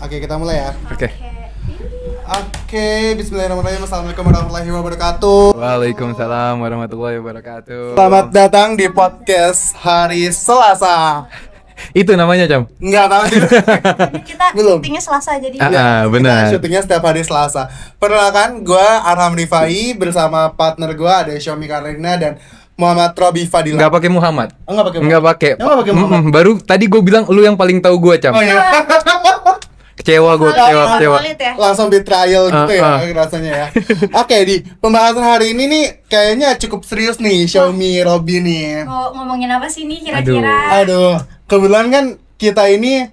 Oke, kita mulai ya. Oke. Oke, bismillahirrahmanirrahim. Assalamualaikum warahmatullahi wabarakatuh. Waalaikumsalam warahmatullahi wabarakatuh. Selamat datang di podcast hari Selasa. Itu namanya, Cam? Enggak tahu sih. Kita Belum. syutingnya Selasa jadi. Benar. Kita syutingnya setiap hari Selasa. Perkenalkan, gue Arham Rifai bersama partner gue ada Xiaomi Karina dan Muhammad Robi Fadila. Enggak pakai Muhammad. Enggak pakai. Enggak pakai. Enggak pakai Muhammad. Baru tadi gue bilang lu yang paling tahu gue, Cam. Oh iya. Kecewa gue, kecewa. Valid ya. Langsung betrayal gitu ya rasanya ya. Oke, di pembahasan hari ini nih kayaknya cukup serius nih Xiaomi Robi nih. Mau ngomongin apa sih nih kira-kira? Aduh, kebetulan kan kita ini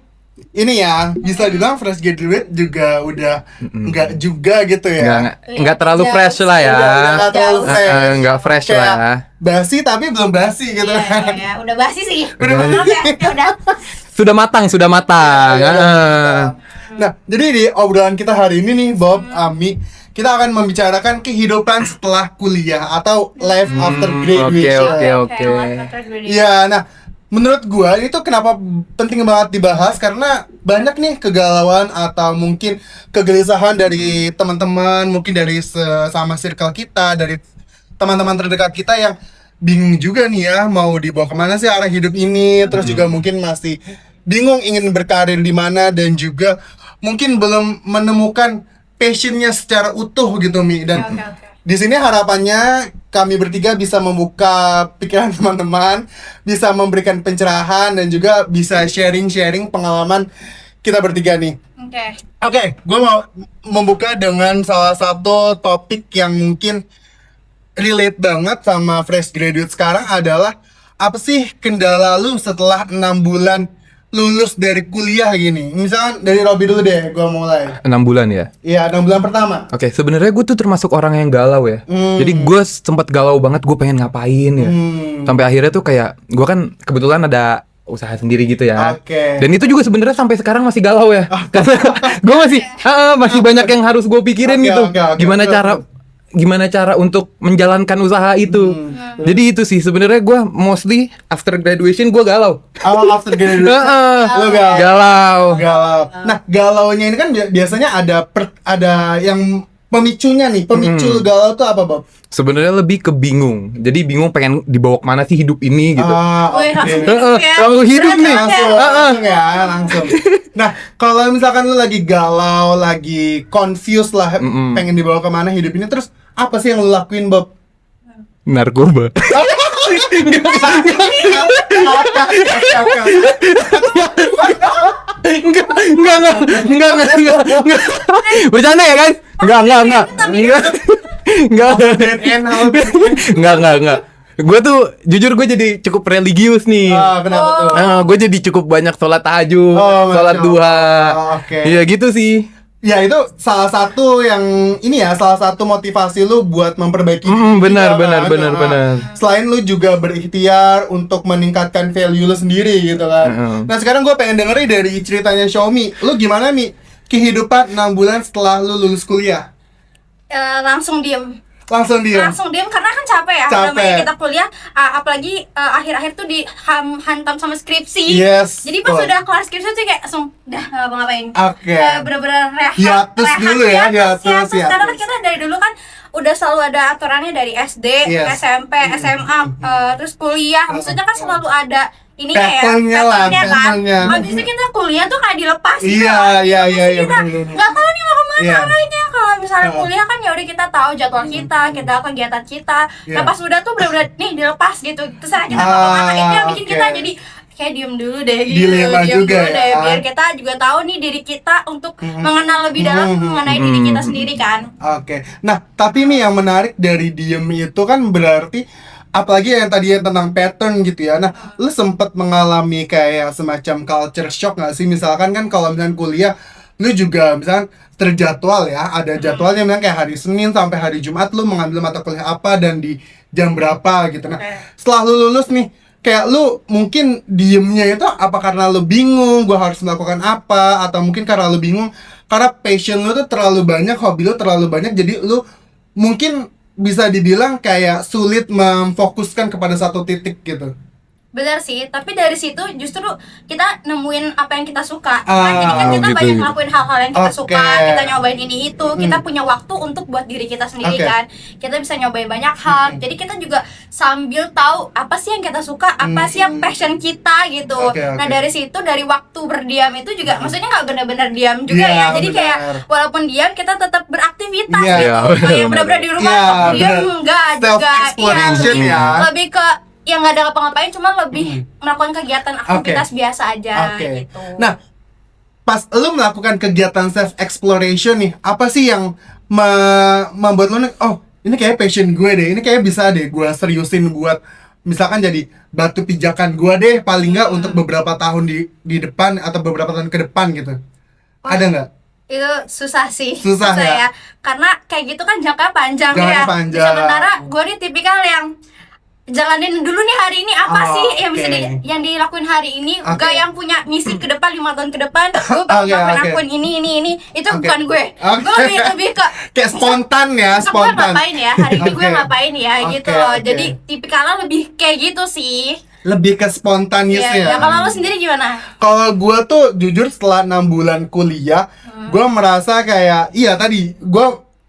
ya bisa dibilang fresh graduate juga udah enggak juga gitu ya. Enggak terlalu fresh lah ya. Enggak terlalu fresh. Enggak fresh Kayak lah ya. Basi tapi belum basi gitu Iya, kan. ya, udah basi sih. Udah Maaf ya, udah. Sudah matang. Nah, jadi di obrolan kita hari ini nih Bob, Ami, kita akan membicarakan kehidupan setelah kuliah atau life after graduation. Oke. Iya, nah menurut gua itu kenapa penting banget dibahas karena banyak nih kegalauan atau mungkin kegelisahan dari teman-teman, mungkin dari sama circle kita, dari teman-teman terdekat kita yang bingung juga nih ya mau dibawa kemana sih arah hidup ini, terus juga mungkin masih bingung ingin berkarir di mana dan juga mungkin belum menemukan passionnya secara utuh gitu Mi. Dan di sini harapannya kami bertiga bisa membuka pikiran teman-teman, bisa memberikan pencerahan dan juga bisa sharing-sharing pengalaman kita bertiga nih. Oke, gue mau membuka dengan salah satu topik yang mungkin relate banget sama fresh graduate sekarang adalah apa sih kendala lu setelah 6 bulan lulus dari kuliah gini. Misalkan dari Robi dulu deh, gue mulai. 6 bulan ya? Iya, 6 bulan pertama. Oke, sebenarnya gue tuh termasuk orang yang galau ya. Jadi gue sempat galau banget, gue pengen ngapain ya. Sampai akhirnya tuh kayak, gue kan kebetulan ada usaha sendiri gitu ya. Oke. Dan itu juga sebenarnya sampai sekarang masih galau ya. Karena gue masih banyak yang harus gue pikirin gitu. Oke. Gimana cara untuk menjalankan usaha itu. Jadi itu sih sebenarnya gue mostly after graduation gue galau. Awal after graduate. Lu Galau. Nah, galaunya ini kan biasanya ada yang pemicunya nih. Pemicu lu galau tuh apa, Bob? Sebenarnya lebih ke bingung. Jadi bingung pengen dibawa kemana sih hidup ini gitu. Wih, langsung Oke. hidup ya. Langsung hidup nih. Langsung. Nah, kalau misalkan lu lagi galau, lagi confused lah, pengen dibawa kemana hidup ini, terus apa sih yang lu lakuin, Bob? Narkoba. Enggak. Bercanda ya kan? Enggak. Gue tuh jujur gue jadi cukup religius nih. Kenapa tuh? Gue jadi cukup banyak sholat tahajud, sholat duha. Oke. Iya gitu sih. Ya itu salah satu salah satu motivasi lu buat memperbaiki diri Benar. Selain lu juga berikhtiar untuk meningkatkan value lu sendiri gitu kan. Nah sekarang gue pengen dengerin dari ceritanya Xiaomi. Lu gimana Mi kehidupan 6 bulan setelah lu lulus kuliah? Langsung diem karena kan capek ya. Namanya kita kuliah, apalagi akhir-akhir tuh dihantam sama skripsi. Yes. Jadi pas udah kelar skripsi tuh kayak langsung udah nggak ngapain. Oke. Bener-bener Hiatus dulu ya, hiatus. Karena kan kita dari dulu kan udah selalu ada aturannya dari SD, Yes. SMP, SMA, terus kuliah. Maksudnya kan selalu ada ini Patternnya kayak kan. patternnya. Habis itu kita kuliah tuh kayak dilepas gitu. Iya, Kita bener. nggak tahu nih mau kemana Iya. arahnya. Kalau misalnya kuliah kan ya udah kita tahu jadwal kita kegiatan kita. Iya. Nah pas udah tuh bener-bener nih dilepas gitu. Terserah kita mau kemana. Itu yang bikin kita Oke. jadi kayak diem dulu deh gitu. Dilema Diem juga dulu ya. deh, biar kita juga tahu nih diri kita untuk mengenal lebih dalam mengenai diri kita sendiri kan. Oke. Nah, tapi Mi yang menarik dari diem itu kan berarti apalagi yang tadi tentang pattern gitu ya. Nah, lu sempet mengalami kayak semacam culture shock gak sih? Misalkan kan kalau misalkan kuliah, lu juga misalkan terjadwal ya. Ada jadwalnya misalkan kayak hari Senin sampai hari Jumat lu mengambil mata kuliah apa dan di jam berapa gitu. Nah, setelah lu lulus nih, kayak lu mungkin diemnya itu apa karena lu bingung gua harus melakukan apa, atau mungkin karena lu bingung karena passion lu tuh terlalu banyak, hobi lu terlalu banyak, jadi lu mungkin bisa dibilang kayak sulit memfokuskan kepada satu titik gitu. Benar sih, tapi dari situ justru kita nemuin apa yang kita suka. Jadi kan kita gitu, banyak gitu. ngelakuin hal-hal yang kita suka, kita nyobain ini itu, kita punya waktu untuk buat diri kita sendiri kan. Kita bisa nyobain banyak hal. Jadi kita juga sambil tahu apa sih yang kita suka, apa sih yang passion kita gitu. Nah dari situ, dari waktu berdiam itu juga, maksudnya nggak benar-benar diam juga ya. Jadi kayak walaupun diam kita tetap beraktivitas gitu. Kayak benar-benar di rumah diam enggak juga. Iya, lebih ke yang nggak ada ngapa-ngapain, cuma lebih melakukan kegiatan aktivitas biasa aja gitu. Nah, pas lu melakukan kegiatan self exploration nih, apa sih yang membuat lu nih, oh ini kayak passion gue deh, ini kayak bisa deh gue seriusin buat misalkan jadi batu pijakan gue deh paling nggak untuk beberapa tahun di depan atau beberapa tahun ke depan gitu. Ada nggak? Itu susah sih, susah ya? Karena kayak gitu kan jangka panjang ya. Panjang. Sementara gue nih tipikal yang jalanin dulu nih hari ini apa sih yang bisa yang dilakuin hari ini, gak yang punya misi ke depan 5 tahun ke depan gue ngelakuin ini itu bukan gue. Gue lebih ke kayak spontan ya, gue ngapain ya hari ini, gue ngapain ya gitu loh. Jadi tipikalnya lebih kayak gitu sih, lebih ke spontaneous ya. Kalau lo sendiri gimana? Kalau gue tuh jujur setelah 6 bulan kuliah, gue merasa kayak tadi gue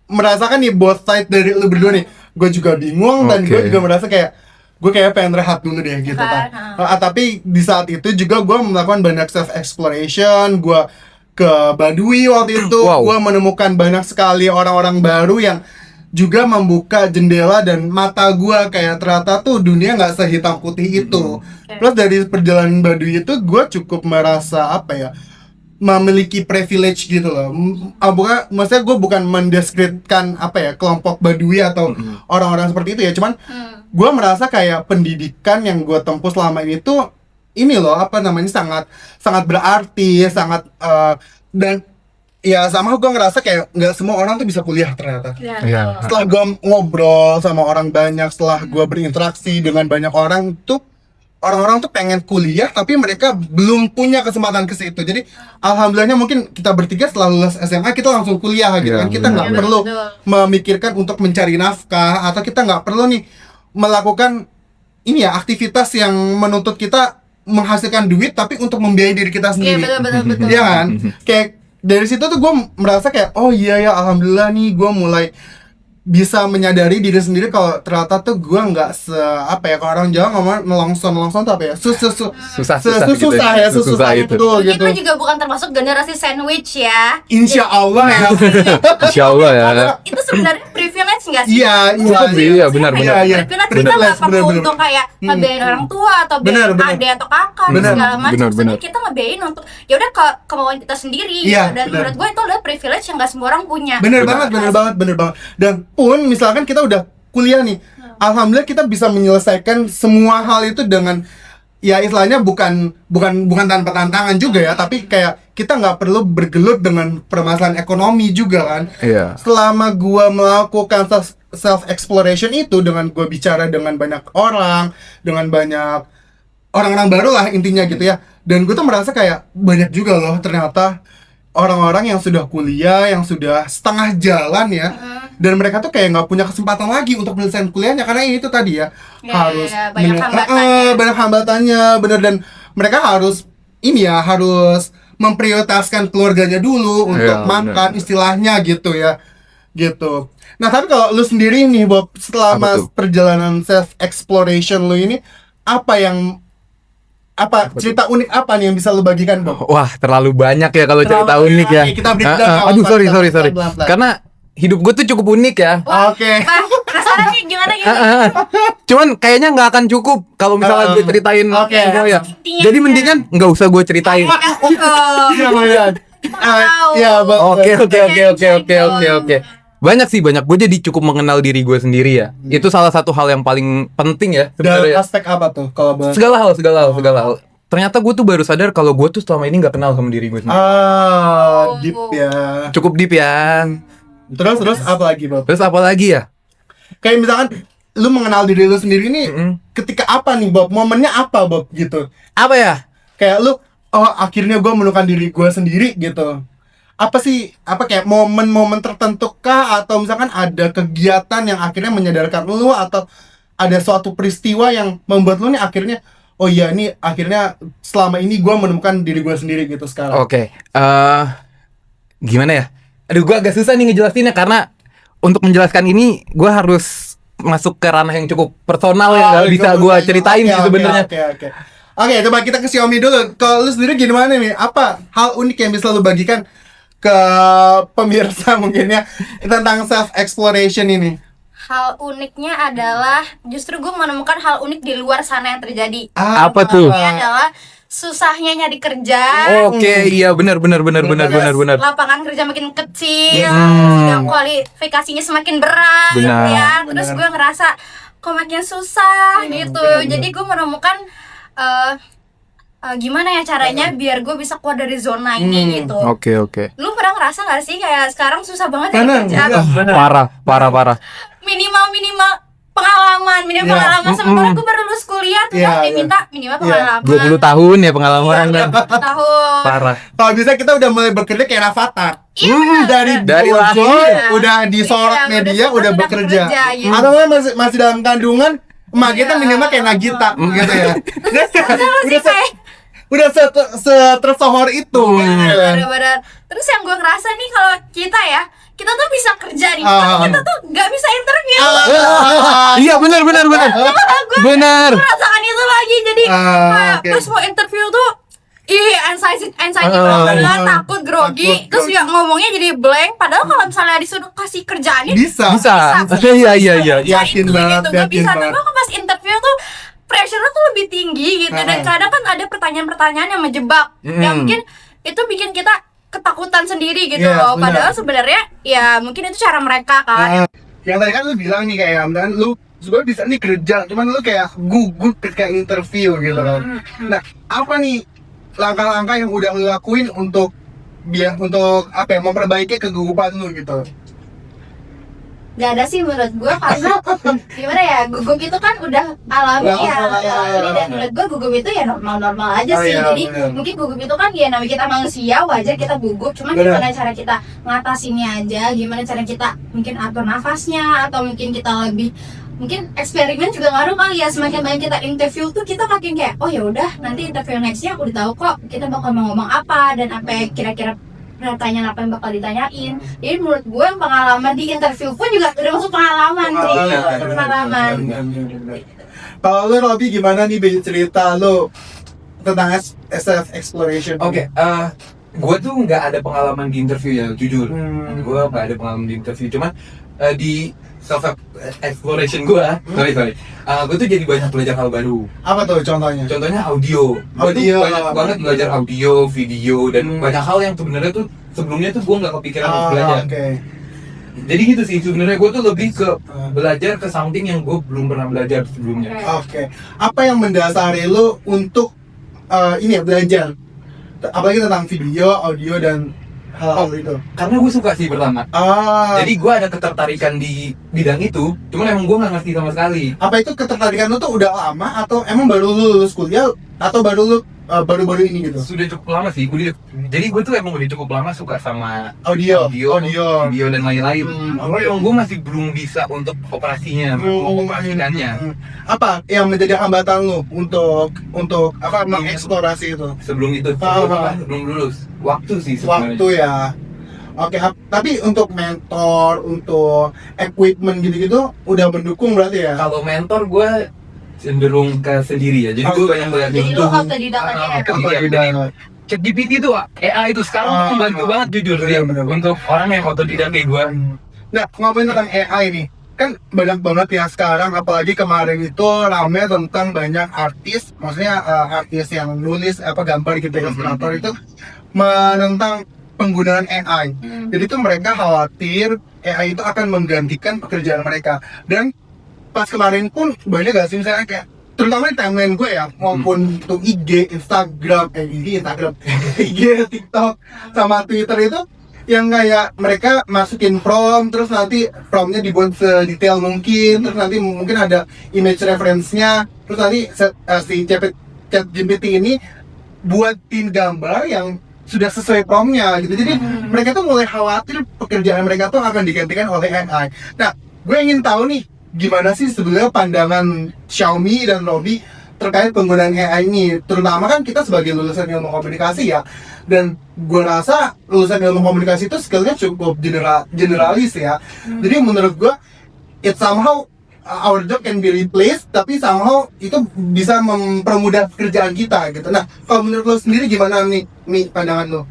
merasakan nih both side dari lu berdua nih. Gue juga bingung dan gue juga merasa kayak gue kayak pengen rehat dulu deh gitu kan. Tapi di saat itu juga gue melakukan banyak self exploration. Gue ke Baduy waktu itu. Gue menemukan banyak sekali orang-orang baru yang juga membuka jendela dan mata gue kayak ternyata tuh dunia nggak sehitam putih itu. Plus dari perjalanan Baduy itu gue cukup merasa memiliki privilege gitu loh. Maksudnya gue bukan mendeskripsikan kelompok Baduy atau orang-orang seperti itu ya. Cuman gue merasa kayak pendidikan yang gue tempuh selama ini tuh sangat berarti, sangat dan ya sama gue ngerasa kayak nggak semua orang tuh bisa kuliah ternyata. Setelah gue ngobrol sama orang banyak, setelah gue berinteraksi dengan banyak orang tuh, orang-orang tuh pengen kuliah tapi mereka belum punya kesempatan ke situ. Jadi alhamdulillahnya mungkin kita bertiga setelah lulus SMA kita langsung kuliah gitu kan. Kita nggak perlu memikirkan untuk mencari nafkah, atau kita nggak perlu nih melakukan aktivitas yang menuntut kita menghasilkan duit tapi untuk membiayai diri kita sendiri. Iya betul. Iya kan? Kayak dari situ tuh gue merasa kayak alhamdulillah nih gue mulai bisa menyadari diri sendiri kalau ternyata tuh gue nggak kalau orang Jawa ngomong melongson tuh susah gitu. Kita juga bukan termasuk generasi sandwich ya. Insya Allah ya. Itu sebenarnya privilege nggak sih? Iya benar. Privilege kita nggak perlu untuk kayak ngebiayain orang tua atau biayain adik atau kakak segala macam. Maksudnya kita ngebiayain untuk ya udah kemauan kita sendiri. Dan menurut gue itu adalah privilege yang nggak semua orang punya. Bener banget. Dan pun misalkan kita udah kuliah nih, alhamdulillah kita bisa menyelesaikan semua hal itu dengan istilahnya bukan tanpa tantangan juga ya, tapi kayak kita nggak perlu bergelut dengan permasalahan ekonomi juga kan. Selama gua melakukan self exploration itu, dengan gua bicara dengan banyak orang, dengan banyak orang-orang baru lah intinya gitu ya, dan gua tuh merasa kayak banyak juga loh ternyata orang-orang yang sudah kuliah, yang sudah setengah jalan ya, dan mereka tuh kayak nggak punya kesempatan lagi untuk menyelesaikan kuliahnya karena ini tuh tadi harus banyak hambatannya, bener, dan mereka harus memprioritaskan keluarganya dulu untuk makan istilahnya gitu. Nah tapi kalau lu sendiri nih Bob, selama perjalanan self exploration lu ini, cerita unik apa nih yang bisa lu bagikan, Bob? Wah, terlalu banyak ya kalau cerita unik ya. Kita aduh, sorry. Karena hidup gue tuh cukup unik ya. Penasaran nih gimana gitu. Cuman kayaknya nggak akan cukup kalau misalnya gue ceritain semua ya. Jadi mendingan nggak usah gue ceritain. Oke. Banyak. Gue jadi cukup mengenal diri gue sendiri ya. Itu salah satu hal yang paling penting ya Dalam sebenarnya. aspek apa tuh? Kalau segala hal. Ternyata gue tuh baru sadar kalau gue tuh selama ini nggak kenal sama diri gue sendiri. Deep ya. Cukup deep ya. Terus apa lagi, Bob? Terus apa lagi ya? Kayak misalkan lu mengenal diri lu sendiri nih, ketika apa nih, Bob? Momennya apa, Bob, gitu? Apa ya? Kayak lu, akhirnya gue menemukan diri gue sendiri gitu. Apa sih, kayak momen-momen tertentu kah? Atau misalkan ada kegiatan yang akhirnya menyadarkan lu, atau ada suatu peristiwa yang membuat lu nih akhirnya, oh iya ini akhirnya selama ini gue menemukan diri gue sendiri gitu sekarang. Oke, gimana ya? Aduh, gue agak susah nih ngejelasinnya karena untuk menjelaskan ini gue harus masuk ke ranah yang cukup personal yang nggak bisa gue ceritain sih sebenarnya. Oke, coba kita ke Xiaomi dulu. Kalau lu sendiri gimana nih? Apa hal unik yang bisa lu bagikan ke pemirsa mungkin ya tentang self exploration ini? Hal uniknya adalah justru gue menemukan hal unik di luar sana yang terjadi. Apa tuh? Ini adalah susahnya nyari kerja. Oke, iya benar. Lapangan kerja makin kecil, terus juga kualifikasinya semakin berat, Benar. ya. Terus gue ngerasa kok makin susah gitu. Jadi gue menemukan gimana ya caranya biar gue bisa keluar dari zona ini gitu. Oke. Lu pernah ngerasa gak sih kayak sekarang susah banget Bener, nyari kerja? Parah. Minimal pengalaman, sementara gue baru lulus kuliah tuh diminta minimal pengalaman 20 tahun ya pengalaman. 20 tahun. Parah. Kalau bisa kita udah mulai bekerja kayak Rafathar. Iya, Dari Bojo, lahir. udah disorot media, udah bekerja. gitu. Atau masih dalam kandungan, emak kita minimal kayak Nagita gitu ya. Udah tersohor itu. Benar. Terus yang gue ngerasa nih kalau kita tuh bisa kerja nih, tapi kita tuh nggak bisa interview. Iya benar. Benar. Gue merasakan itu lagi, jadi kayak pas mau interview tuh anxiety banget, takut, grogi, terus juga ngomongnya jadi blank. Padahal kalau misalnya disuruh kasih kerjaannya Bisa. Iya. Yakin banget, gitu, gak yakin bisa. banget. Tapi pas interview tuh pressure-nya tuh lebih tinggi gitu, dan kadang kan ada pertanyaan-pertanyaan yang menjebak, yang mungkin itu bikin kita ketakutan sendiri gitu Yes, loh. benar. Padahal sebenarnya ya mungkin itu cara mereka kan. Yang tadi kan lu bilang nih kayak dan lu sebenarnya bisa nih kerja, cuman lu kayak gugup ketika interview gitu kan. Nah, apa nih langkah-langkah yang udah lu lakuin untuk memperbaiki kegugupan lu gitu? Gak ada sih menurut gue, karena gimana ya, gugup itu kan udah alami ya, dan menurut gue gugup itu ya normal-normal aja sih. Jadi mungkin gugup itu kan ya namanya kita manusia, wajar kita gugup, cuman gimana cara kita ngatasinnya aja, gimana cara kita mungkin atur nafasnya, atau mungkin kita mungkin eksperimen juga ngaruh kali ya. Semakin banyak kita interview tuh kita makin kayak oh ya udah, nanti interview nextnya aku udah tahu kok kita bakal mau ngomong apa dan apa yang kira-kira pertanyaan apa yang bakal ditanyain. Jadi menurut gue pengalaman di interview pun juga udah masuk pengalaman. Kalau lu Robby gimana nih cerita lu tentang self exploration? Oke, gue tuh nggak ada pengalaman di interview ya, jujur. Gue nggak ada pengalaman di interview, cuman di self exploration gue, gue tuh jadi banyak belajar hal baru. Apa tuh contohnya? Contohnya audio. Gue tuh banyak banget belajar audio, video, dan banyak hal yang sebenarnya tuh sebelumnya tuh gue nggak kepikiran untuk belajar. Jadi gitu sih, sebenarnya gue tuh lebih ke belajar ke something yang gue belum pernah belajar sebelumnya. Oke. Apa yang mendasari lu untuk belajar? Apalagi tentang video, audio dan hal-hal itu. Karena gue suka sih pertama. Jadi gue ada ketertarikan di bidang itu, cuman emang gue nggak ngerti sama sekali. Apa itu ketertarikan lu tuh udah lama atau emang baru lu lulus kuliah atau baru lu baru-baru ini gitu? Sudah cukup lama sih. Jadi gue tuh emang udah cukup lama suka sama audio, video dan lain-lain. Emang gue masih belum bisa untuk operasinya, mengoperasikannya. Apa yang menjadi hambatan lu untuk mengeksplorasi itu? Sebelum itu, sebelum lulus. Waktu sih sebenarnya. Waktu ya. Oke, tapi untuk mentor, untuk equipment gitu-gitu udah mendukung berarti ya? Kalau mentor gue cenderung ke sendiri ya. Jadi gue banyak belajar Jadi itu. lu autodidak aja ya? ChatGPT itu AI itu sekarang membantu banget jujur dia untuk orang yang autodidak kayak gue. Nah, ngomongin tentang AI nih, kan banyak banget ya sekarang, apalagi kemarin itu rame tentang banyak artis, maksudnya artis yang nulis gambar gitu, ilustrator itu menentang penggunaan AI. Jadi tuh mereka khawatir AI itu akan menggantikan pekerjaan mereka. Dan pas kemarin pun banyak gak sih misalnya kayak terutama di timeline gue ya, maupun tuh IG, Instagram, IG, TikTok, sama Twitter itu yang kayak mereka masukin prompt, terus nanti promptnya dibuat sedetail mungkin, terus nanti mungkin ada image reference-nya, terus nanti si ChatGPT ini buatin gambar yang sudah sesuai promptnya gitu. Jadi mereka tuh mulai khawatir pekerjaan mereka tuh akan digantikan oleh AI. Nah, gue ingin tahu nih, gimana sih sebenarnya pandangan Xiaomi dan Robby terkait penggunaan AI ini, terutama kan kita sebagai lulusan ilmu komunikasi ya, dan gue rasa lulusan ilmu komunikasi itu skillnya cukup generalis ya. Jadi menurut gue it somehow our job can be replaced, tapi somehow itu bisa mempermudah pekerjaan kita gitu. Nah, kalau menurut lo sendiri gimana nih pandangan lo?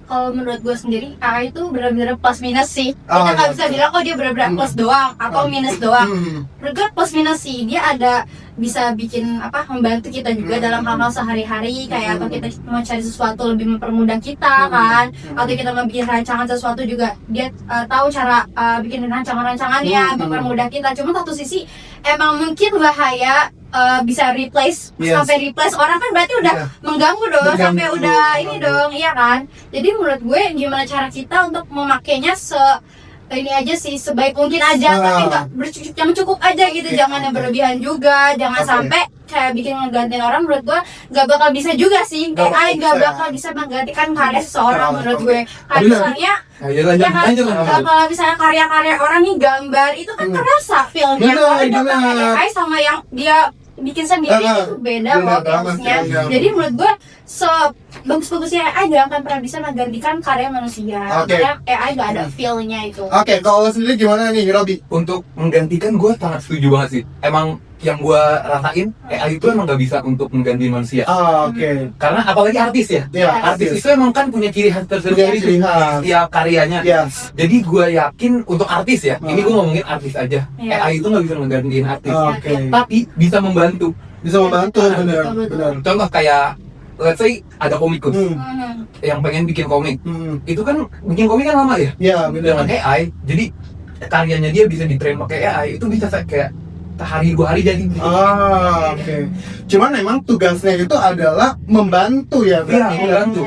Kalau menurut gue sendiri, AI itu benar-benar plus minus sih. Oh, Kita nggak iya. bisa bilang dia benar-benar plus doang atau minus doang. Menurut gue plus minus sih, dia ada bisa bikin membantu kita juga dalam hal-hal sehari-hari, kayak atau kita mau cari sesuatu lebih mempermudah kita kan, atau kita mau bikin rancangan sesuatu juga dia tahu cara bikin rancangan-rancangannya mempermudah kita. Cuma satu sisi emang mungkin bahaya, bisa replace sampai replace orang kan berarti udah mengganggu dong, sampai udah ini dong, iya kan. Jadi menurut gue gimana cara kita untuk memakainya ini aja sih, sebaik mungkin aja, tapi nggak yang cukup aja gitu, jangan yang berlebihan juga, jangan sampai kayak bikin ngegantiin orang. Menurut gue nggak bakal bisa juga sih, AI nggak bakal bisa menggantikan karya seseorang menurut gue. Kayak misalnya kalau misalnya karya-karya orang nih, gambar itu kan terasa feelnya. Kalau AI sama yang dia bikin sendiri itu beda loh bagusnya. Jadi menurut gue bagus-bagusnya AI gak akan pernah bisa menggantikan karya manusia. Karena AI gak ada feel-nya itu. Oke, kalau lo sendiri gimana nih, Robi? Untuk menggantikan gue sangat setuju banget sih. Emang yang gue rasain, AI itu emang gak bisa untuk mengganti manusia. Oke. Karena apalagi artis ya. Artis itu emang kan punya ciri khas tersendiri setiap karyanya. Jadi gue yakin untuk artis ya, ini gue ngomongin artis aja, AI itu gak bisa menggantiin artis, tapi bisa membantu. Benar. Contoh kayak let's say ada komikus yang pengen bikin komik, itu kan bikin komik kan lama ya. Iya, benar. Dengan AI, jadi karyanya dia bisa di-train pakai AI, itu bisa kayak sehari 2 hari jadi. Oke. Cuman memang tugasnya itu adalah membantu ya. Membantu.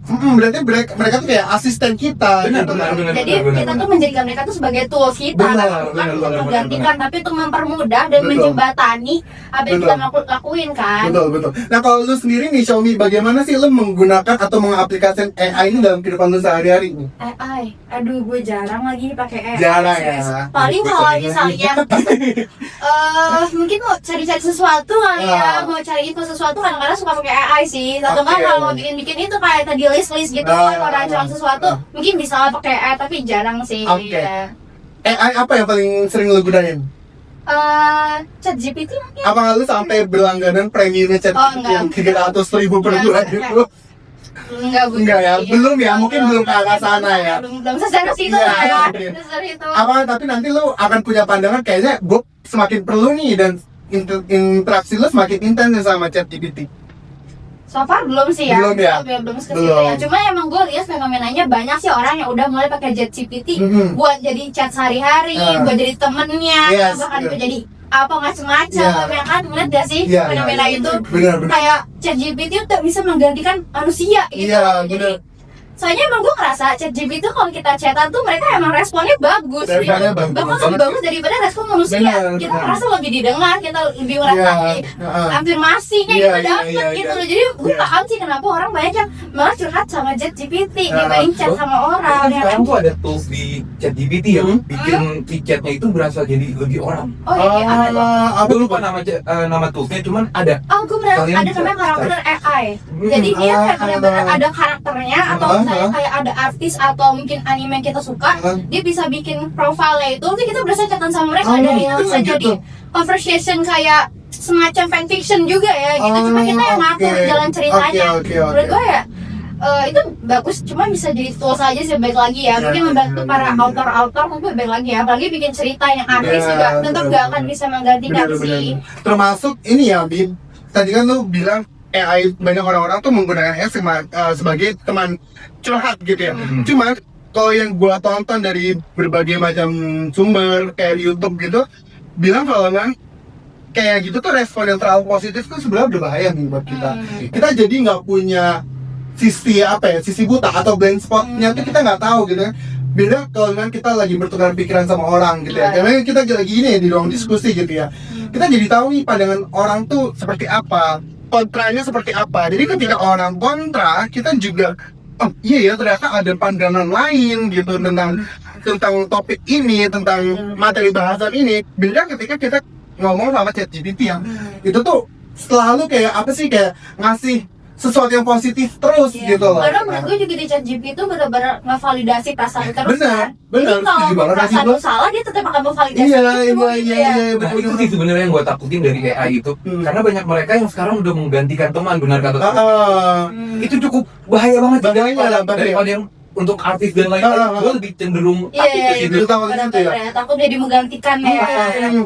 Berarti mereka tuh kayak asisten kita. Benar. Jadi kita tuh menjadikan mereka tuh sebagai tools kita, bukan untuk menggantikan, tapi untuk mempermudah dan menjembatani apa yang kita lakuin kan. Betul. Nah, kalau lu sendiri nih, Xiaomi, bagaimana sih lu menggunakan atau mengaplikasikan AI ini dalam kehidupan lu sehari-hari? AI, aduh gue jarang lagi pakai AI. Jarang ya. Paling kalau misalnya mungkin mau cari-cari sesuatu kali ya, mau cari info sesuatu, kadang-kadang suka pakai AI sih. Atau kalau mau bikin itu kayak tadi list gitu, kalau rancangan sesuatu mungkin bisa pakai AI, tapi jarang sih. AI apa yang paling sering lu gunain? ChatGPT mungkin. Apa lu sampai berlangganan premiumnya ChatGPT yang 300.000 per bulan itu? Enggak ya, belum ya, mungkin belum ke arah sana ya. Belum secara situ lah ya. Apa tapi nanti lu akan punya pandangan kayaknya gue semakin perlu nih, dan interaksi lu semakin intens sama ChatGPT. So far belum sih ya. Belum ke situ ya. Cuma emang gue lihat fenomenanya banyak sih orang yang udah mulai pakai ChatGPT buat jadi chat sehari-hari, buat jadi temennya, bahkan itu jadi macam-macam ya kan. Ngeliat gak sih fenomena itu? Kayak ChatGPT itu bisa menggantikan manusia gitu. Jadi soalnya emang gue ngerasa ChatGPT tuh kalau kita chatan tuh mereka emang responnya bagus. Bahkan lebih bagus daripada respon manusia. Kita ngerasa lebih didengar, kita lebih ngerasa afirmasinya kita dapat gitu loh. Jadi gue paham sih kenapa orang banyak yang malah curhat sama ChatGPT dibanding chat sama orang. Sekarang tuh ada tools di ChatGPT yang bikin chatnya itu berasa jadi lebih orang. Oh iya, ada. Gue lupa nama toolsnya, cuman ada. Gue bener ada namanya karakter AI. Jadi dia kayak bener-bener ada karakternya, atau misalnya kayak ada artis atau mungkin anime yang kita suka, dia bisa bikin profile itu, nanti kita berasa chatan sama mereka. Dari yang bisa jadi conversation kayak semacam fanfiction juga ya gitu. Cuma kita yang ngatur jalan ceritanya. Menurut gue ya itu bagus, cuma bisa jadi tools aja sih, baik lagi ya. Mungkin membantu para author mungkin baik lagi ya. Apalagi bikin cerita yang artis juga tetap gak akan bisa menggantikan sih. Termasuk ini ya, Bin. Tadi kan lu bilang AI, banyak orang-orang tuh menggunakan AI sebagai teman curhat gitu ya. Cuma kalau yang gua tonton dari berbagai macam sumber kayak YouTube gitu, bilang kalau memang kayak gitu tuh respon yang terlalu positif tuh sebenarnya berbahaya nih buat kita. Kita jadi nggak punya sisi buta atau blind spotnya tuh kita nggak tahu gitu ya. Beda kalau memang kita lagi bertukar pikiran sama orang gitu ya. Karena kita lagi ini di ruang diskusi gitu ya. Kita jadi tahu nih pandangan orang tuh seperti apa, kontranya seperti apa. Jadi ketika orang kontra, kita juga oh iya ya, ternyata ada pandangan lain gitu tentang topik ini, tentang materi bahasan ini. Beda ketika kita ngomong sama ChatGPT yang itu tuh selalu kayak apa sih, kayak ngasih sesuatu yang positif terus gitu loh. Karena menurut gue juga di ChatGPT itu benar-benar ngevalidasi perasaan terus Benar, kan. benar. Jadi kalau Setuju banget sih perasaan gua. lu salah, dia tetap akan memvalidasi Iya, itu. iya, gitu iya, ya. iya, Nah itu sih sebenarnya yang gue takutin dari AI itu, karena banyak mereka yang sekarang udah menggantikan teman, benar kata lu. Itu cukup bahaya banget sih, Bahaya. daripada yang untuk artis dan lain-lain. Gue lebih cenderung Iya, takut ke iya, situ. benar-benar ya. Takut jadi menggantikan ya.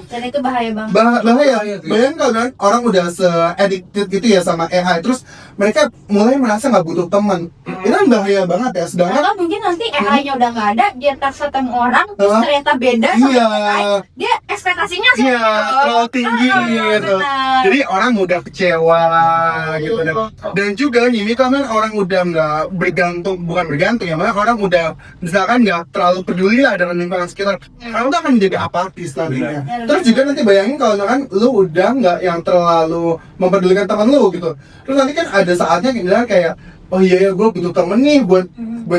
Dan itu bahaya banget. Bahaya. Bahaya tuh. Bayangin kalau kan orang udah se-addicted gitu ya sama AI, terus mereka mulai merasa nggak butuh teman. Itu kan bahaya banget ya. Sedangkan Atau mungkin nanti AI-nya udah nggak ada, dia terus ketemu orang, terus ternyata beda sama Iya. AI, dia ekspektasinya sih iya, terlalu tinggi gitu. benar. Jadi orang mudah kecewa gitu. Dan juga nih, kalau orang udah nggak bergantung, bukan bergantung ya, malah orang udah misalkan nggak terlalu peduli lah dengan lingkungan sekitar, orang tuh akan menjadi apatis nantinya. Benar. Terus juga nanti bayangin kalau misalkan lu udah nggak yang terlalu mempedulikan teman lu gitu, terus nanti kan ada saatnya kayak oh iya ya, gue butuh temen nih buat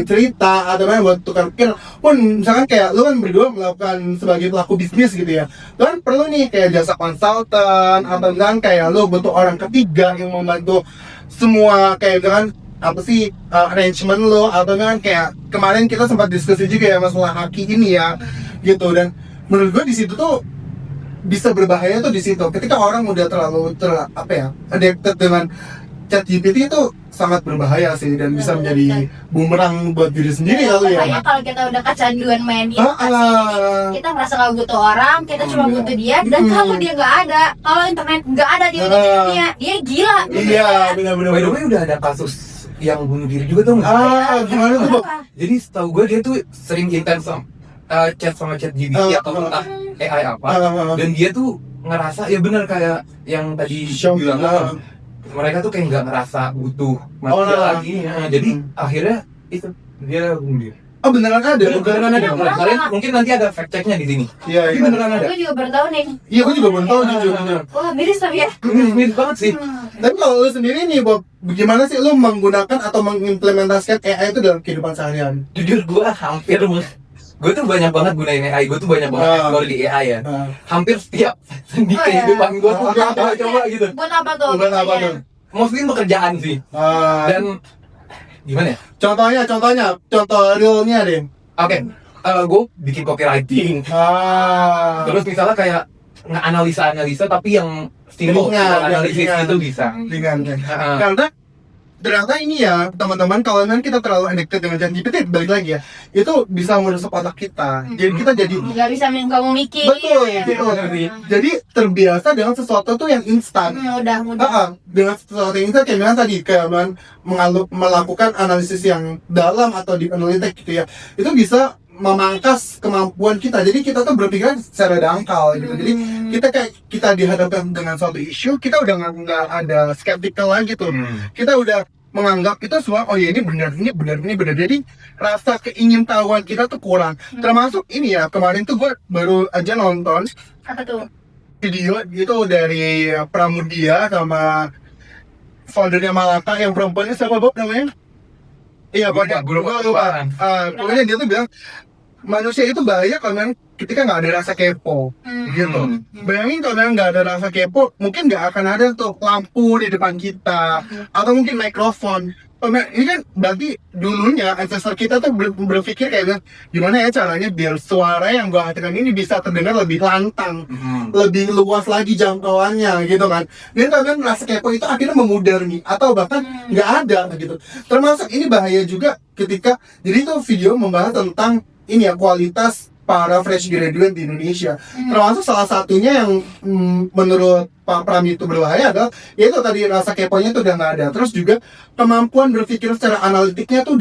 cerita atau buat tukar pikir pun. Misalkan kayak lu kan berdua melakukan sebagai pelaku bisnis gitu ya, lu kan perlu nih kayak jasa konsultan, atau misalkan kayak lu butuh orang ketiga yang membantu semua kayak dengan apa sih arrangement lo, atau kan kayak kemarin kita sempat diskusi juga ya masalah haki ini ya gitu. Dan menurut gue di situ tuh bisa berbahaya tuh di situ ketika orang udah terlalu addicted dengan ChatGPT. Itu sangat berbahaya sih, dan bisa menjadi bumerang buat diri sendiri kali ya. Makanya kalau kita udah kecanduan main di aplikasi ini, kita merasa nggak butuh orang, kita cuma butuh dia. Dan kalau dia nggak ada, kalau internet nggak ada di dunia, dia gila. Iya, benar-benar. By the way udah ada kasus yang bunuh diri juga tuh nggak? Gimana tuh, Bob? Jadi setahu gue dia tuh sering intens chat sama ChatGPT atau entah AI apa, dan dia tuh ngerasa ya benar kayak yang tadi bilang, mereka tuh kayak nggak ngerasa butuh manusia lagi. Nah, jadi akhirnya itu dia bunuh diri. Oh, beneran ada? Beneran ada? Kalian mungkin nanti ada fact checknya di sini. Iya, Tapi iya. beneran ada. Gue juga baru tahu nih. Iya, gue juga belum tahu jujur. Wah, miris tapi ya. Mirip banget sih. Tapi kalau lu sendiri nih, Bob, gimana sih lu menggunakan atau mengimplementasikan AI itu dalam kehidupan seharian? Jujur gue tuh banyak banget gunain AI, gue tuh banyak banget explore di AI ya. Hampir setiap di kehidupan gue tuh gue coba gitu. Buat apa tuh? Buat apa tuh? Mostly pekerjaan sih. Dan gimana ya? Contoh realnya deh. Oke, gue bikin copywriting. Terus misalnya kayak nge-analisa tapi yang simple, analisis itu bisa. Ringan. Karena ternyata ini ya teman-teman, kalau memang kita terlalu addicted dengan ChatGPT, balik lagi ya, itu bisa merusak otak kita. Jadi kita jadi nggak bisa kamu mikir. betul. Jadi terbiasa dengan sesuatu tuh yang instan. Mudah. Dengan sesuatu yang instan kayak misalnya tadi kayak melakukan analisis yang dalam atau deep analytic gitu ya, itu bisa memangkas kemampuan kita. Jadi kita tuh berpikiran secara dangkal gitu. Jadi kita dihadapkan dengan suatu isu, kita udah nggak ada skeptical lagi tuh. Kita udah menganggap itu semua, oh ya ini benar. Jadi rasa keingintahuan kita tuh kurang. Termasuk ini ya, kemarin tuh gue baru aja nonton Apa tuh? video itu dari Pramudia sama foundernya Malaka, yang perempuannya siapa, Bob, namanya? Iya, pokoknya gue lupa. Pokoknya dia tuh bilang manusia itu bahaya kalau memang ketika nggak ada rasa kepo, gitu. Bayangin kalau memang nggak ada rasa kepo, mungkin nggak akan ada tuh lampu di depan kita, atau mungkin mikrofon. Ini kan berarti dulunya ancestor kita tuh berpikir kayak gimana ya caranya biar suara yang gua hadirkan ini bisa terdengar lebih lantang, lebih luas lagi jangkauannya gitu kan. Dan kalian rasa kepo itu akhirnya memudar nih, atau bahkan nggak ada gitu. Termasuk ini bahaya juga ketika, jadi itu video membahas tentang ini ya, kualitas para fresh graduate di Indonesia. Termasuk salah satunya yang menurut Pak Pram itu berbahaya adalah yaitu tadi rasa keponya itu udah nggak ada. Terus juga kemampuan berpikir secara analitiknya tuh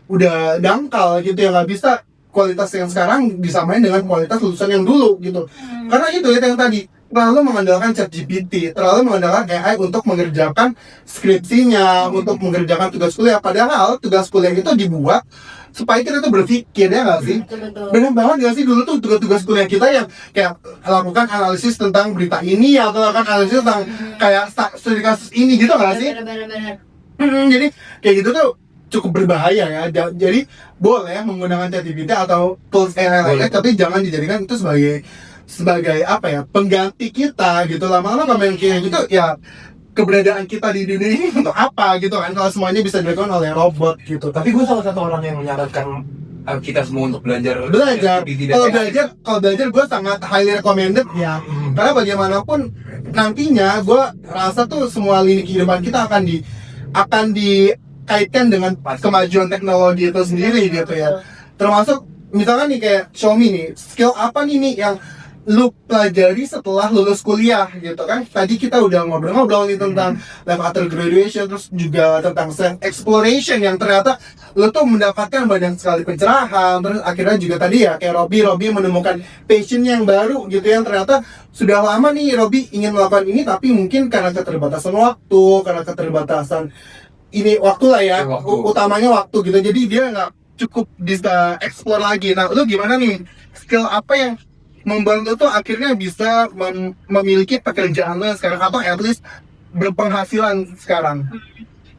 udah dangkal gitu ya, nggak bisa kualitas yang sekarang disamain dengan kualitas lulusan yang dulu gitu. Karena itu yang tadi terlalu mengandalkan ChatGPT, terlalu mengandalkan AI untuk mengerjakan skripsinya, untuk mengerjakan tugas kuliah. Padahal tugas kuliah itu dibuat supaya kita tuh berpikir, ya nggak sih? Betul. Benar banget nggak sih, dulu tuh tugas-tugas kuliah kita yang kayak lakukan analisis tentang berita ini, atau lakukan analisis tentang kayak studi kasus ini gitu nggak sih? Benar. Jadi kayak gitu tuh cukup berbahaya ya. Jadi boleh menggunakan ChatGPT atau tools AI lainnya, tapi jangan dijadikan itu sebagai sebagai apa ya, pengganti kita gitu. Lama-lama komen kayak gitu ya, keberadaan kita di dunia ini untuk apa gitu kan, kalau semuanya bisa dilakukan oleh robot gitu. Tapi gue salah satu orang yang menyarankan kita semua untuk belajar. Kalau belajar gue sangat highly recommended ya. Karena bagaimanapun nantinya gue rasa tuh semua lini kehidupan kita akan dikaitkan dengan kemajuan teknologi itu sendiri gitu ya. Termasuk misalkan nih kayak Xiaomi nih, skill apa nih yang lu pelajari setelah lulus kuliah gitu kan. Tadi kita udah ngobrol-ngobrol nih tentang life after graduation, terus juga tentang self exploration yang ternyata lu tuh mendapatkan banyak sekali pencerahan. Terus akhirnya juga tadi ya kayak Robby menemukan passion yang baru gitu, yang ternyata sudah lama nih Robby ingin melakukan ini, tapi mungkin karena keterbatasan waktu, karena keterbatasan ini waktu lah ya, utamanya waktu gitu, jadi dia nggak cukup bisa explore lagi. Nah, lu gimana nih, skill apa yang membantu tuh akhirnya bisa memiliki pekerjaan lo sekarang, atau at least berpenghasilan sekarang?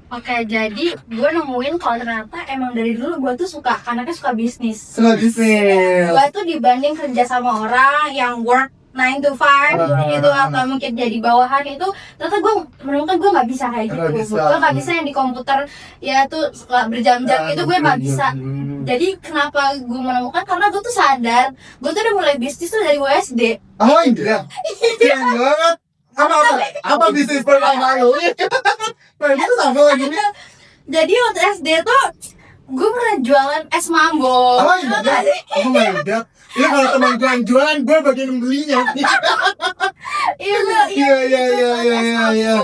Oke, jadi gue nemuin kalau ternyata emang dari dulu gue tuh anaknya suka bisnis. Suka bisnis. Gue tuh dibanding kerja sama orang yang work 9 to 5 gitu, atau mungkin jadi bawahan itu, ternyata gue menemukan gue nggak bisa kayak gitu. Gue nggak bisa yang di komputer ya tuh berjam-jam itu, gue nggak bisa. Jadi kenapa gue menemukan, karena gue tuh sadar gue tuh udah mulai bisnis tuh dari SD. Oh iya, keren banget. Apa bisnis pertama lo? Nah itu apa lagi nih? Jadi waktu SD tuh gue pernah jualan es mambo. Oh my god. Ya kalau teman gue yang jualan, gue bagian belinya. Iya.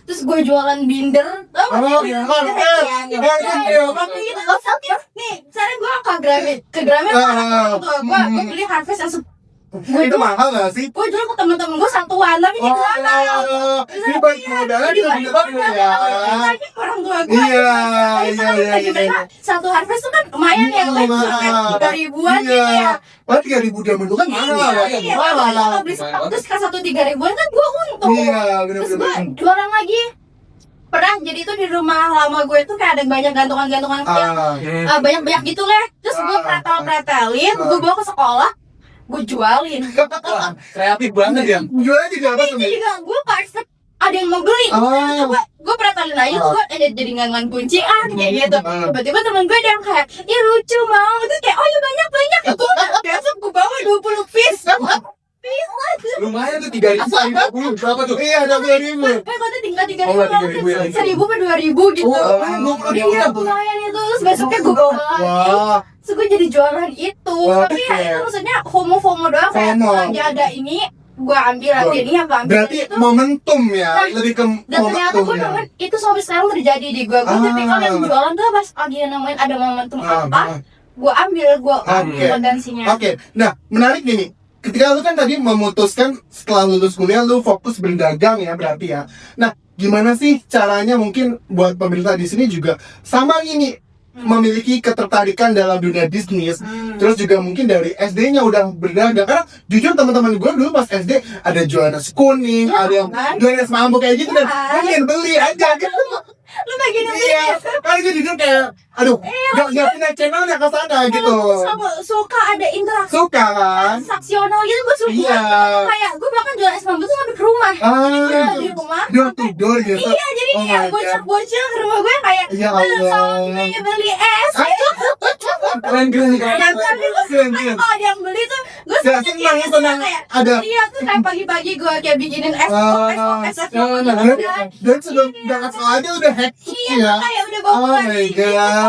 Terus gue jualan binder. Oh iya. Nih, misalnya gue ke Gramet, gue beli Harvest yang itu mahal gak sih? gue jual ke temen-temen gue satuan, tapi ini mahal. Ini baik modalnya juga bener ya. Orang tua gue. Iya. Satu Harvest tuh kan lumayan ya, kayak 3.000-an gitu ya. Padahal 3.000 zaman dulu kan mahal ya. Kalau beli sepak terus ke 3.000-an kan gue untung. Iya, Terus gue jualan lagi. Pernah jadi itu di rumah lama gue tuh kayak ada banyak gantungan-gantungan banyak gitu lah. Terus gue pretelin, gue bawa ke sekolah, gue jualin. Wah, kreatif banget ya. Jualnya juga apa tuh? Ini juga gue expect ada yang mau beli. Gue pretelin aja, gue jadi gangan kunci kayak gitu. Tiba-tiba temen gue ada yang kayak, ya lucu mau, itu kayak oh ya banyak. Gue besok gue bawa 20 piece. Lumayan tuh 3.050 berapa tuh? Iya, 20.000. Kata tinggal 3.000, 1.000 ke 2.000 gitu. Iya, lumayan itu. Terus besoknya gue bawa lagi. Terus gue jadi jualan itu. Tapi ya itu maksudnya FOMO doang, kayak lagi ada ini gue ambil lagi ini, yang gue ambil. Berarti momentum ya, lebih ke dan ternyata gue nemuin itu sampai sekarang terjadi di gue. Gue tipikal yang jualan tuh pas lagi nemuin ada momentum apa, gue ambil tendensinya. Oke, nah menarik nih. Ketika lu kan tadi memutuskan setelah lulus kuliah lu fokus berdagang ya berarti ya. Nah, gimana sih caranya mungkin buat pemerintah di sini juga sama ini memiliki ketertarikan dalam dunia bisnis. Terus juga mungkin dari SD-nya udah berdagang. Karena jujur teman-teman gue dulu pas SD ada jualan nasi kuning, ada yang jualan nasi mambo kayak gitu, dan pengen beli aja gitu. Lu bagian yang iya, kan gue jujur kayak aduh, gak punya channelnya ke sana gitu. Suka ada interaksi, suka kan, transaksional gitu, gue suka. Iya. Kayak gue bahkan jualan es mambo tuh sampai ke rumah. Di rumah door to door gitu. Iya, jadi kayak bocil ke rumah gue kayak ya Allah, beli es. Keren. Kalau ada yang beli tuh gue senang kayak ada. Iya tuh kayak pagi-pagi gue kayak bikinin es dan sebelum berangkat sekolah aja udah hektik ya. Kayak udah bawa lagi.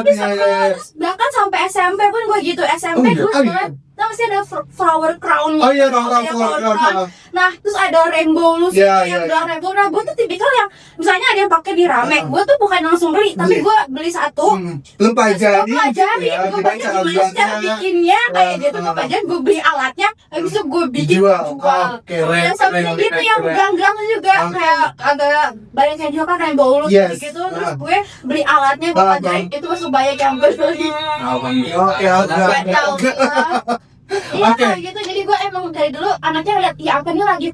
Terus bahkan sampai SMP pun gue gitu. SMP gue masih ada flower crown. Oh iya, flower crown. Nah, terus ada rainbow lu yang gelang rainbow. Nah, gue tuh tipikal yang misalnya ada yang pakai di rame, gue tuh bukan langsung beli, tapi gue beli satu. Lu pelajari. Gue baca gimana cara bikinnya, kayak gitu gue pelajari, gue beli alatnya, habis itu gue bikin jual. Dan sampai gitu yang gelang-gelang juga kayak agak banyak yang juga kan rainbow lu gitu. Terus gue beli alatnya, gue pelajari, itu masuk banyak yang gue beli. Iya kayak gitu, jadi gue emang dari dulu anaknya lihat ya apa nih lagi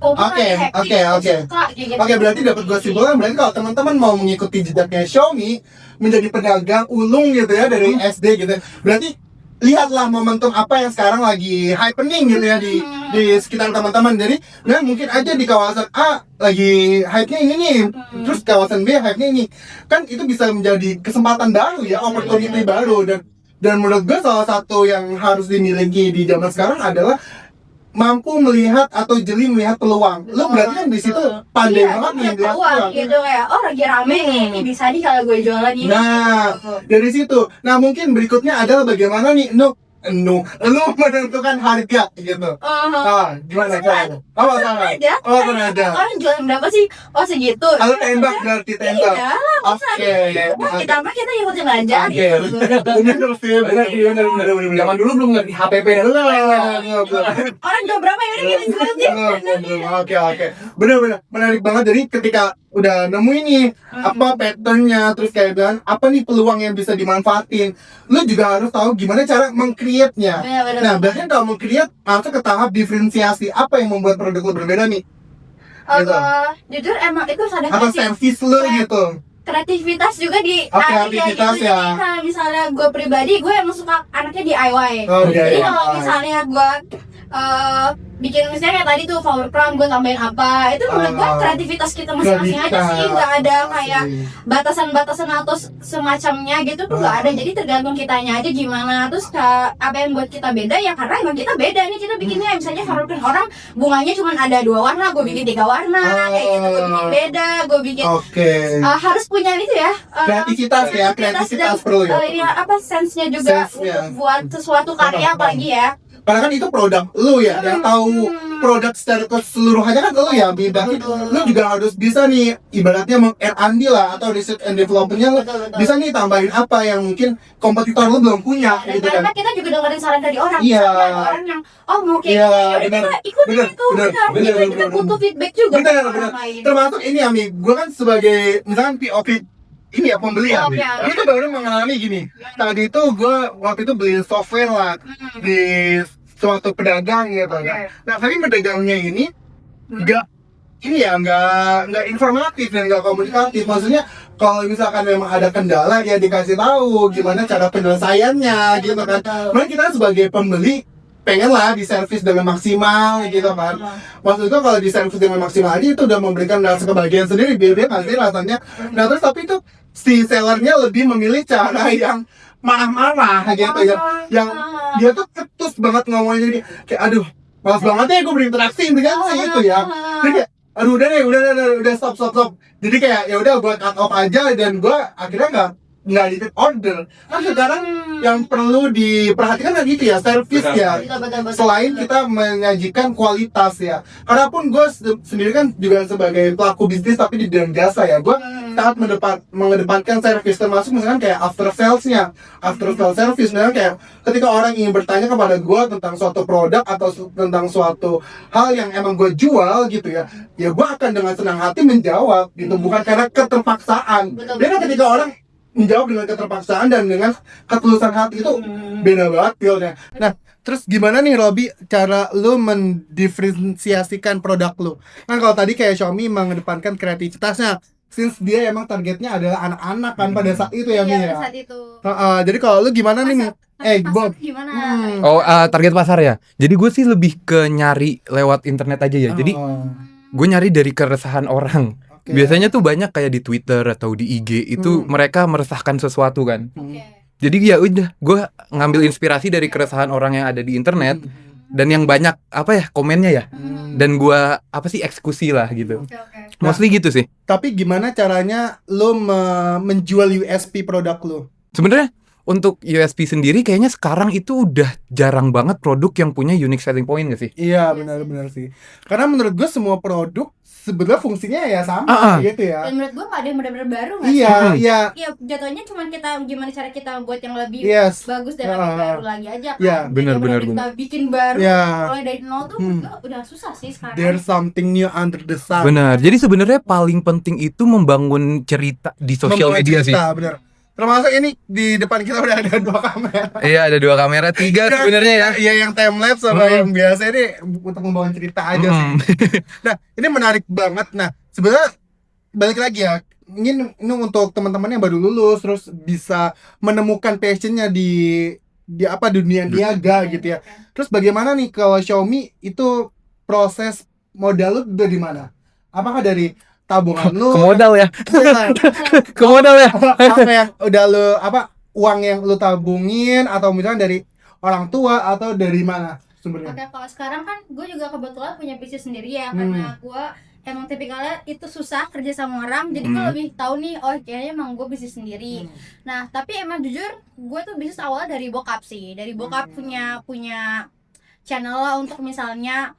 Oke, berarti dapat gue simpulkan berarti kalau teman-teman mau mengikuti jejaknya Xiaomi menjadi pedagang ulung gitu ya dari SD gitu, berarti lihatlah momentum apa yang sekarang lagi happening gitu ya di di sekitar teman-teman. Jadi nah mungkin aja di kawasan A lagi hype-nya ini nih, terus kawasan B hype-nya ini, kan itu bisa menjadi kesempatan baru ya, opportunity baru. Dan menurut gue salah satu yang harus dimiliki di zaman sekarang adalah mampu melihat atau jeli melihat peluang. Lu berarti kan di situ pandai banget nih melihat peluang gitu kayak lagi rame nih, ini bisa nih kalau gue jualan ini. Nah, dari situ. Nah, mungkin berikutnya adalah bagaimana nih lu menentukan harga gitu. Gimana caranya? Ada. Orang jualan berapa sih? Oh segitu. Lu tembak berarti tembak. Iya, Oke. ditambah kita ikutin aja. Bener sih. Bener. Zaman dulu belum ngerti HPP dan Orang jual berapa ya udah kita jual aja. Oke. Bener. Menarik banget. Jadi ketika udah nemu ini apa patternnya, terus kayak bilang apa nih peluang yang bisa dimanfaatin, lu juga harus tahu gimana cara meng-create-nya. Bener. Nah, bahkan kalau meng-create masuk ke tahap diferensiasi, apa yang membuat produk lu berbeda nih? Gitu. Jujur emang itu sadar Atau sih. service lu gitu. Kreativitas juga di Kreativitas gitu. ya. Jadi kalau misalnya gue pribadi gue emang suka anaknya DIY. Oke. Jadi kalau misalnya gue bikin misalnya kayak tadi tuh flower crown gue tambahin apa, itu menurut gue kreativitas kita masing-masing aja sih, nggak ada kayak batasan-batasan atau semacamnya gitu tuh nggak ada. Jadi tergantung kitanya aja gimana. Terus apa yang buat kita beda ya karena emang kita beda nih, kita bikinnya misalnya flower crown orang bunganya cuma ada 2 warna, gue bikin 3 warna kayak gitu. Gue bikin beda, gue bikin harus punya itu ya kreativitas perlu ya. Sense-nya juga untuk buat sesuatu karya apalagi ya. Karena kan itu produk lu ya, yang tahu produk secara keseluruhannya kan lu ya, berarti lu juga harus bisa nih ibaratnya meng-R&D lah atau research and development-nya lu bisa nih tambahin apa yang mungkin kompetitor lu belum punya gitu kan. Karena kita juga dengerin saran dari orang, Iya. orang yang mau kayak kita ikutin itu, kita butuh feedback juga. Bener. Termasuk ini Ami, gue kan sebagai misalkan POP ini ya pembeli ya, ini tuh baru mengalami gini. Tadi itu gue waktu itu beli software lah di suatu pedagang gitu kan. Nah tapi pedagangnya ini nggak informatif dan nggak komunikatif. Maksudnya kalau misalkan memang ada kendala ya dikasih tahu gimana cara penyelesaiannya gitu kan. Makanya kita sebagai pembeli pengen lah diservis dengan maksimal gitu kan. Maksud itu kalau diservis dengan maksimal aja itu udah memberikan rasa kebahagiaan sendiri, biar pasti rasanya. Nah terus tapi itu si sellernya lebih memilih cara yang marah-marah gitu ya, yang dia tuh ketus banget ngomongnya, jadi kayak aduh malas banget ya gue berinteraksi dengan si itu ya. Jadi kayak aduh udah stop. Jadi kayak ya udah gue cut off aja dan gue akhirnya nggak repeat order. Kan sekarang yang perlu diperhatikan kan gitu ya, service ya. Selain kita menyajikan kualitas ya. Karena pun gue sendiri kan juga sebagai pelaku bisnis tapi di bidang jasa ya, gue sangat mengedepankan service, termasuk misalkan kayak after sales service. Misalkan kayak ketika orang ingin bertanya kepada gue tentang suatu produk atau tentang suatu hal yang emang gue jual gitu ya gue akan dengan senang hati menjawab gitu, bukan karena keterpaksaan. Dan ketika orang menjawab dengan keterpaksaan dan dengan ketulusan hati itu beda banget feelnya. Nah, terus gimana nih Robby cara lu mendiferensiasikan produk lu? Kan kalau tadi kayak Xiaomi mengedepankan kreativitasnya, since dia emang targetnya adalah anak-anak kan pada saat itu ya, Mi ya. Pada saat itu. Jadi kalau lu gimana nih? Bob. Gimana? Target pasar ya. Jadi gue sih lebih ke nyari lewat internet aja ya. Jadi gue nyari dari keresahan orang. Biasanya tuh banyak kayak di Twitter atau di IG itu mereka meresahkan sesuatu kan. Jadi ya udah, gue ngambil inspirasi dari keresahan orang yang ada di internet dan yang banyak komennya ya. Dan gue eksekusi lah gitu. Mostly gitu sih. Tapi gimana caranya lo menjual USP produk lo? Sebenarnya untuk USP sendiri kayaknya sekarang itu udah jarang banget produk yang punya unique selling point gak sih? Iya benar sih. Karena menurut gue semua produk sebenarnya fungsinya ya sama gitu ya. Dan menurut gue nggak ada yang benar-benar baru nggak sih? Iya. Iya, jatuhnya cuma kita gimana cara kita buat yang lebih bagus dan lebih baru lagi aja kan. Iya, benar. Kita bikin baru. Mulai dari nol tuh udah susah sih sekarang. There's something new under the sun. Benar. Jadi sebenarnya paling penting itu membangun cerita di sosial media sih. Benar. Termasuk ini di depan kita udah ada 2 kamera. Iya, ada 2 kamera, 3 sebenarnya ya. Iya, yang time lapse sama yang biasa ini untuk membangun cerita aja sih. Nah, ini menarik banget. Nah, sebenarnya balik lagi ya. Ini untuk teman-teman yang baru lulus terus bisa menemukan passionnya di di apa dunia niaga gitu ya. Terus bagaimana nih kalau Xiaomi itu proses modal lu dari mana? Apakah dari tabungan lu? Ke modal ya. Bukan. Ke modal ya. Apa yang udah lu apa uang yang lu tabungin atau misalnya dari orang tua atau dari mana sumbernya? Oke, kalau sekarang kan gue juga kebetulan punya bisnis sendiri ya, karena gue emang tipikalnya itu susah kerja sama orang, jadi gue lebih tahu nih, oh kayaknya emang gue bisnis sendiri. Nah tapi emang jujur gue tuh bisnis awal dari bokap sih, dari bokap punya channel lah untuk misalnya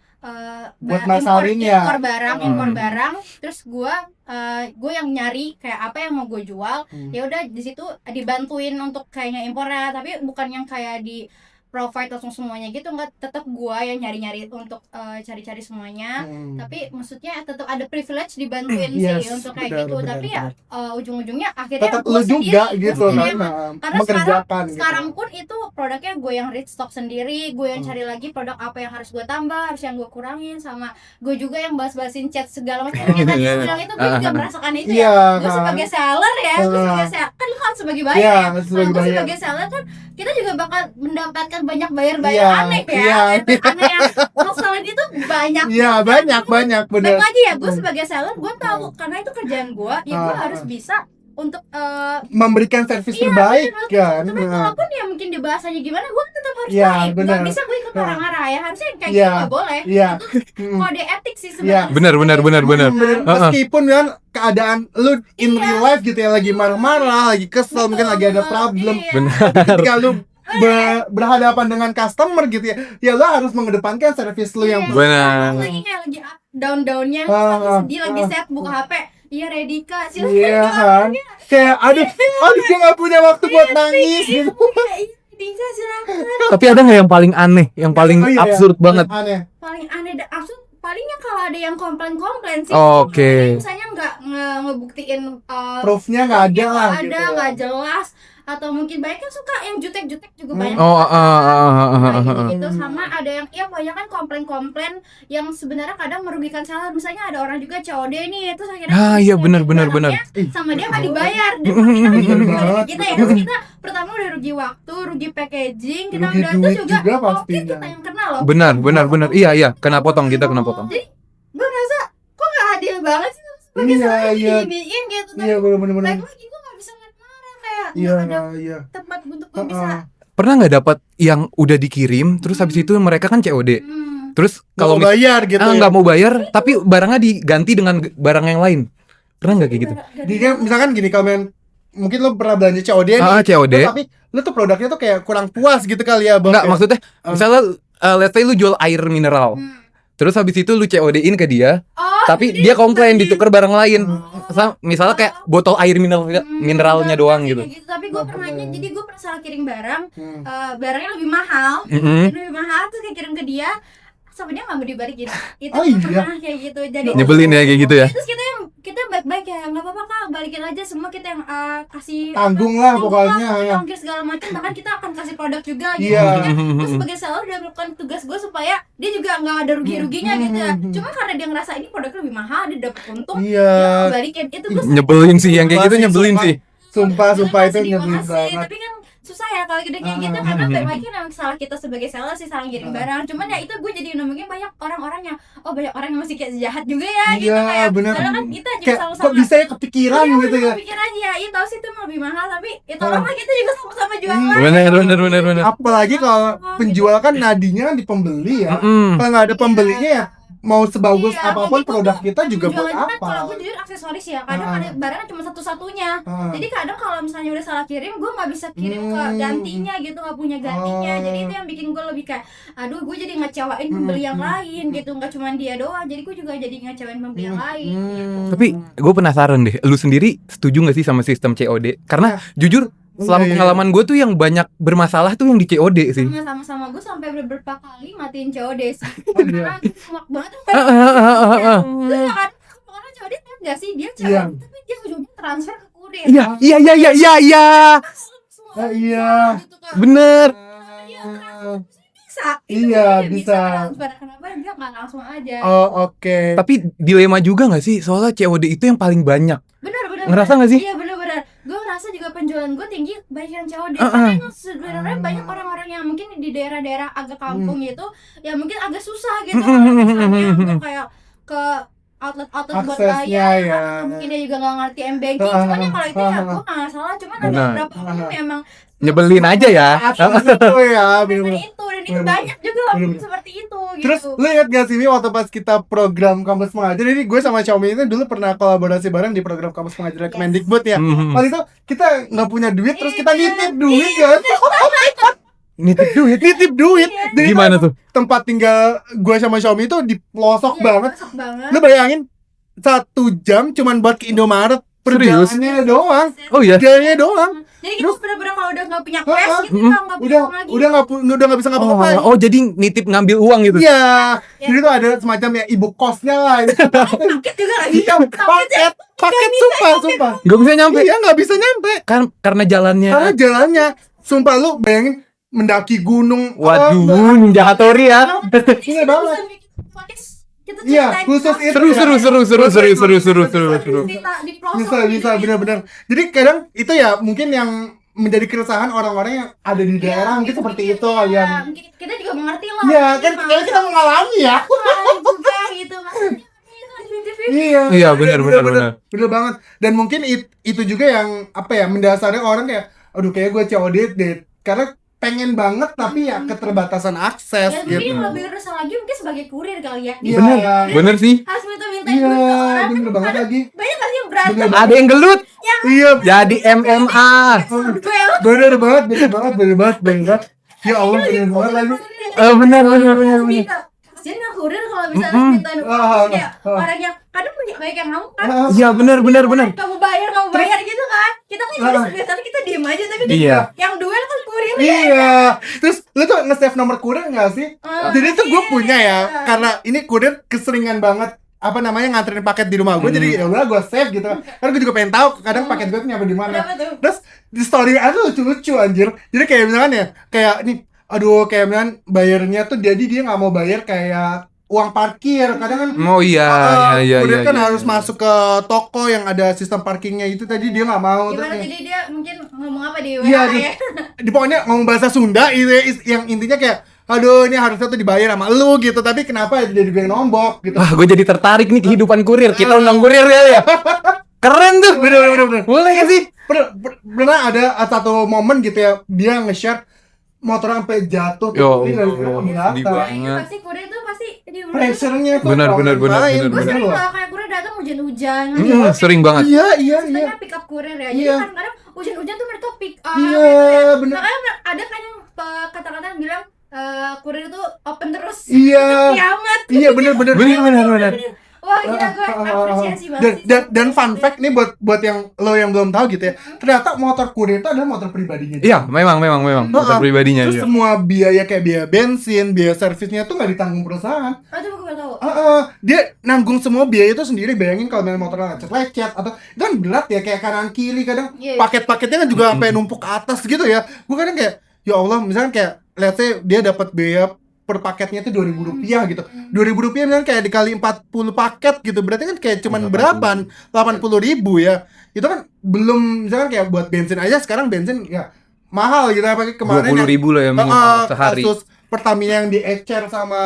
buat masarin ya, impor barang, terus gue yang nyari kayak apa yang mau gue jual, ya udah di situ dibantuin untuk kayaknya impornya, tapi bukan yang kayak di provide langsung semuanya gitu, enggak, tetap gua yang nyari-nyari untuk cari-cari semuanya. Tapi maksudnya tetap ada privilege dibantuin sih untuk kayak gitu. Tapi ya ujung-ujungnya akhirnya tetap lu juga gitu karena mengerjakan sekarang pun itu produknya gue yang restock sendiri, gue yang cari lagi produk apa yang harus gue tambah, harus yang gue kurangin, sama gue juga yang bahas-bahasin chat segala macam. Yang tadi bilang itu gue juga merasakan itu ya. Gue sebagai seller ya, kan lu kan sebagai buyer ya. Gue sebagai seller kan kita juga bakal mendapatkan banyak bayar aneh ya. Aneh yang masalah itu banyak. Iya, banyak bener. Baik lagi ya, gue sebagai seller gue tahu karena itu kerjaan gue, ya gue harus bisa untuk memberikan servis terbaik kan. Tapi walaupun ya mungkin di bahasanya gimana, gue tetap harus baik. Gak bisa gue ikut marah-marah ya, harusnya kayak gitu gak boleh. Itu kode etik sih sebenarnya. Benar. Meskipun kan keadaan lu in real life gitu ya, lagi marah-marah, lagi kesel, mungkin lagi ada problem. Ketika lu berhadapan dengan customer gitu ya lu harus mengedepankan servis lu yang benar. Lagi kayak lagi down-downnya, lagi sedih, lagi sad, buka HP. Iya, ready Kak, silakan. Iya kan, kayak aduh gue gak punya waktu buat nangis gitu. Bisa silakan. Tapi ada nggak yang paling aneh, yang paling absurd banget? Paling aneh dan absurd palingnya kalau ada yang komplain sih. Oke. Misalnya nggak ngebuktiin proofnya nggak ada lah ada gitu. nggak jelas, atau mungkin banyak yang suka yang jutek juga banyak. Gitu. Sama ada yang banyak kan komplain yang sebenarnya kadang merugikan seller. Misalnya ada orang juga COD nih, terus akhirnya iya benar. sama dia nggak dibayar, dan kita juga kita ya, terus kita pertama udah rugi waktu, rugi packaging, kita rugi udah duit terus juga pasti kita yang kena loh. Benar. Iya, kena potong. Kita kena potong. Jadi gue ngerasa kok nggak adil banget sih sebagai seller diginiin gitu. Iya benar. Baik lagi gue nggak bisa marah kayak nggak ada tempat untuk gue bisa. Pernah nggak dapat yang udah dikirim, terus habis itu mereka kan COD. Terus kalau bayar gitu nggak mau bayar, tapi barangnya diganti dengan barang yang lain. Pernah nggak kayak gitu? Misalkan gini, kalau mungkin lo pernah belanja COD nih, COD. tapi lo tuh produknya tuh kayak kurang puas gitu kali ya bang. Nggak, maksudnya misalnya let's say lu jual air mineral, terus habis itu lu COD-in ke dia, tapi dia komplain ditukar barang lain. Misalnya kayak botol air mineralnya doang gitu. Tapi gue pernahnya, jadi gue pernah salah kirim barang, barangnya lebih mahal, terus kayak kirim ke dia, sama dia nggak mau dibalikin. Itu pernah kayak gitu. Jadi nyebelin ya kayak gitu ya. Terus kita baik-baik ya, nggak apa-apa Kak, balikin aja semua, kita yang kasih tanggung lah pokoknya, ongkir segala macam, bahkan kita akan kasih produk juga gitu. Gue sebagai seller udah melakukan tugas gue supaya dia juga nggak ada rugi-ruginya gitu ya. Cuma karena dia ngerasa ini produknya lebih mahal, dia dapat untung, dia balikin. Itu gue nyebelin sih, yang kayak gitu nyebelin sih. Sumpah itu nyebelin banget. Tapi kan susah ya kalau kayak gitu, karena lagi kan salah kita sebagai seller sih, salah ngirim barang. Cuman ya itu gue jadi nemuin banyak orang-orang yang banyak orang yang masih kayak jahat juga ya gitu kayak. Karena kan kita juga sama-sama. Kok bisa ya kepikiran gitu ya? Kepikiran ya, itu tahu sih itu lebih mahal, tapi itu orang kita juga sama-sama jualan. Benar. Apalagi kalau penjual kan nadinya kan di pembeli ya. Kalau nggak ada pembelinya ya mau sebagus apapun produk kita juga buat apa? Kalau gue jujur aksesoris ya, kadang ada barangnya cuma satu-satunya. Jadi kadang kalau misalnya udah salah kirim, gue nggak bisa kirim ke gantinya gitu, nggak punya gantinya. Jadi itu yang bikin gue lebih kayak, aduh gue jadi ngecewain pembeli yang lain gitu, nggak cuma dia doang. Jadi gue juga jadi ngecewain pembeli yang lain. Gitu. Tapi gue penasaran deh, lu sendiri setuju nggak sih sama sistem COD? Karena jujur selama pengalaman gue tuh yang banyak bermasalah tuh yang di COD sih. Sama gue sampai beberapa kali matiin COD sih. Karena muak banget. Terus kan orang COD nggak sih, dia COD tapi dia ujungnya transfer ke kurir. Iya. Bener. Bisa. Kenapa dia nggak langsung aja? Oke. Tapi dilema juga nggak sih, soalnya COD itu yang paling banyak. Benar. Ngerasa nggak sih? Iya benar. Gue ngerasa ngerasa juga penjualan gue tinggi banyak yang COD. Karena emang sebenarnya banyak orang-orang yang mungkin di daerah-daerah agak kampung gitu, ya mungkin agak susah gitu misalnya untuk kayak ke outlet buat Aksesnya, bayar, ya. atau mungkin dia juga nggak ngerti m-banking. Cuman ya kalau itu ya gue nggak salah. Cuman ada Benar. beberapa orang yang emang Nyebelin aja ya. Itu ya, dengan bener-bener. itu, dan itu banyak juga Bener-bener. seperti itu gitu. Terus lu ingat gak sih Mi, waktu pas kita program kampus mengajar, jadi gue sama Xiaomi itu dulu pernah kolaborasi bareng di program kampus mengajar Kemendikbud ya. Waktu itu kita nggak punya duit, terus kita nitip duit kan. Nitip duit. Jadi Gimana tuh? tempat tinggal gue sama Xiaomi itu di pelosok Iya, banget. masuk banget. Lu bayangin 1 jam cuman buat ke Indomaret. Serius? Perjalanannya doang. Oh iya. Jalannya doang. Jadi kita bener-bener kalau udah nggak punya cash gitu, nggak Udah punya lagi. udah nggak bisa ngapa-ngapain. Oh, jadi nitip ngambil uang gitu. Iya, jadi tuh ada semacam ya ibu kosnya lah. Paket juga lagi. Iya, paket sumpah. Gak bisa nyampe. Iya, nggak bisa nyampe. Kan karena jalannya. Karena jalannya, sumpah lu bayangin mendaki gunung. Waduh, Ninja Hattori ya. Iya banget. Kita Iya, ceritain khusus apa. itu. Seru. Cerita di pelosok Bisa gitu. benar-benar. Jadi kadang itu ya mungkin yang menjadi keresahan orang-orang yang ada di daerah mungkin seperti itu kali Iya, ya. mungkin kita juga mengerti lah. Iya, kan kita mengalami ya. juga gitu maksudnya. Iya. Iya, benar. Bener banget. Dan mungkin itu juga yang apa ya, mendasari orang kayak aduh kayak gue COD deh. Karena pengen banget tapi ya keterbatasan akses Ya gitu. mungkin yang lebih resah lagi mungkin sebagai kurir kali ya. Iya, Bener, iya. bener sih. Harus minta Iya, duit ke orang. bener banget lagi. Banyak kali yang berantem. Bener. Ada yang gelut. Iya, Jadi MMA. Duel. bener banget. Ya Allah, bener banget lagi. Benar. Kasian nggak kurir kalau misalnya minta duit kayak orang yang kadang banyak yang ngamuk kan. Iya, benar. Kamu bayar gitu kan. Kita kan juga biasanya kita diem aja tapi Iya. yang duel kan kurir. Iya. Terus lu tuh nge-save nomor kurir nggak sih? Jadi tuh gue punya ya, karena ini kurir keseringan banget apa namanya nganterin paket di rumah gue, jadi ya udah gue save gitu. Karena gue juga pengen tahu kadang paket gue tuh nyampe di mana. Kenapa tuh? Terus di story ada lucu-lucu anjir. Jadi kayak misalkan ya, kayak nih, aduh kayak misalkan bayarnya tuh jadi dia nggak mau bayar kayak uang parkir. Kadang kan Oh iya. kurir kan harus masuk ke toko yang ada sistem parkingnya itu, tadi dia nggak mau. Gimana Terus jadi dia mungkin ngomong apa di Iya, WA ya? di pokoknya ngomong bahasa Sunda itu ya, yang intinya kayak aduh ini harusnya tuh dibayar sama lu gitu, tapi kenapa jadi gue yang nombok gitu. Wah, gue jadi tertarik nih kehidupan kurir. Kita undang kurir ya. Keren tuh. Bener. Boleh gak sih? Pernah ada satu momen gitu ya, dia nge-share motor sampai jatuh Yo, ini dari sedih belakang. banget. Ini pasti kurir tuh pasti di Pressure-nya tuh Bener. Gue sering lah kayak kurir datang hujan-hujan. Sering banget. Iya. Sebenarnya pick up kurir ya. Jadi Iya. kadang-kadang hujan-hujan tuh mereka pick up. Iya, bener. Makanya ada kan yang kata-kata yang bilang kurir itu open terus. Iya. Kiamat. Iya, bener. Wah, gila gue apresiasi banget. Dan fun fact nih buat yang lo yang belum tahu gitu ya, ternyata motor kurir itu adalah motor pribadinya. Iya, memang motor pribadinya Terus iya. semua biaya kayak biaya bensin, biaya servisnya tuh nggak ditanggung perusahaan. Oh, itu gue gak tahu. Dia nanggung semua biaya itu sendiri. Bayangin kalau main motor lecet atau itu kan berat ya, kayak kanan kiri kadang Iya. paket-paketnya kan juga sampai numpuk ke atas gitu ya. Gue kadang kayak ya Allah, misalkan kayak let's say dia dapat biaya per paketnya itu Rp2.000 gitu. Rp2.000 misalkan kayak dikali 40 paket gitu. Berarti kan kayak cuman berapa? 80.000 ya. Itu kan belum misalkan kayak buat bensin aja, sekarang bensin ya mahal gitu, apalagi kemarin 20.000 lah ya minimal sehari. kasus Pertamina yang diecer sama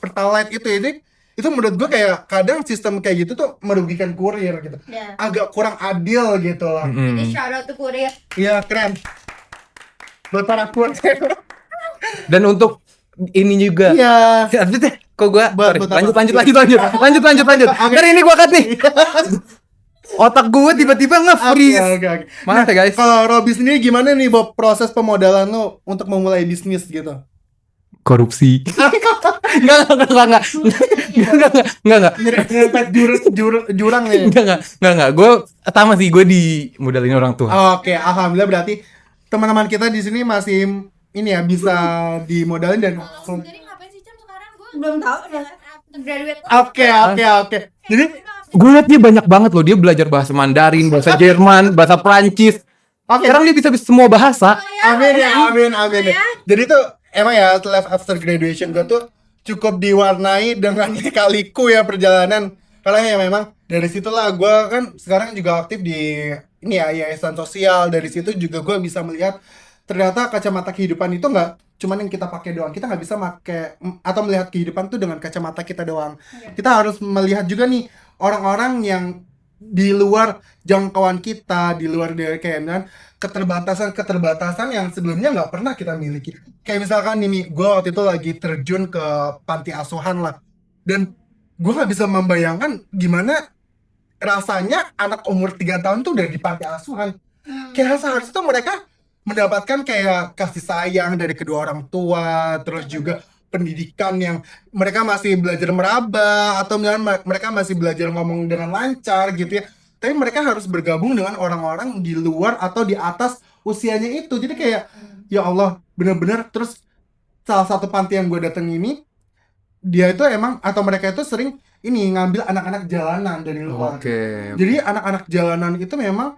Pertalite itu menurut gue kayak kadang sistem kayak gitu tuh merugikan kurir gitu. Ya. Agak kurang adil gitu lah. Jadi shout out to kurir. Iya, keren. Buat para kurir. Dan untuk ini juga. Iya. Kok gua Buat sorry, apa? lanjut. Dari ini gua cut nih. Otak gua tiba-tiba nge-freeze. Oke. Maaf ya, guys. Kalau Robi sendiri gimana nih Bob proses pemodalan lo untuk memulai bisnis gitu? Korupsi. Enggak. Nyerempet jurang nih. Enggak. Gue pertama sih gue dimodalin orang tua. Oke, alhamdulillah berarti teman-teman kita di sini masih ini ya bisa dimodalin dan Jadi ngapain sih Cam sekarang? Gue belum tahu udah graduate. Oke. Jadi Gue liat dia banyak banget loh. Dia belajar bahasa Mandarin, bahasa Jerman, bahasa Prancis. Sekarang dia bisa semua bahasa. amin ya. Jadi tuh emang ya life after graduation gue tuh cukup diwarnai dengan kaliku ya perjalanan. Karena ya memang dari situlah gue kan sekarang juga aktif di ini ya yayasan sosial. Dari situ juga gue bisa melihat ternyata kacamata kehidupan itu nggak cuman yang kita pakai doang. Kita nggak bisa pakai atau melihat kehidupan tuh dengan kacamata kita doang. Kita harus melihat juga nih orang-orang yang di luar jangkauan kita, di luar dari kayak keterbatasan yang sebelumnya nggak pernah kita miliki. Kayak misalkan nih, gue waktu itu lagi terjun ke panti asuhan lah, dan gue nggak bisa membayangkan gimana rasanya anak umur 3 tahun tuh udah di panti asuhan. Kayak seharusnya tuh mereka mendapatkan kayak kasih sayang dari kedua orang tua, terus juga pendidikan yang mereka masih belajar meraba, atau mereka masih belajar ngomong dengan lancar gitu ya. Tapi mereka harus bergabung dengan orang-orang di luar atau di atas usianya itu. Jadi kayak ya Allah, bener-bener. Terus salah satu panti yang gue dateng ini, dia itu emang atau mereka itu sering ini ngambil anak-anak jalanan dari luar. Jadi anak-anak jalanan itu memang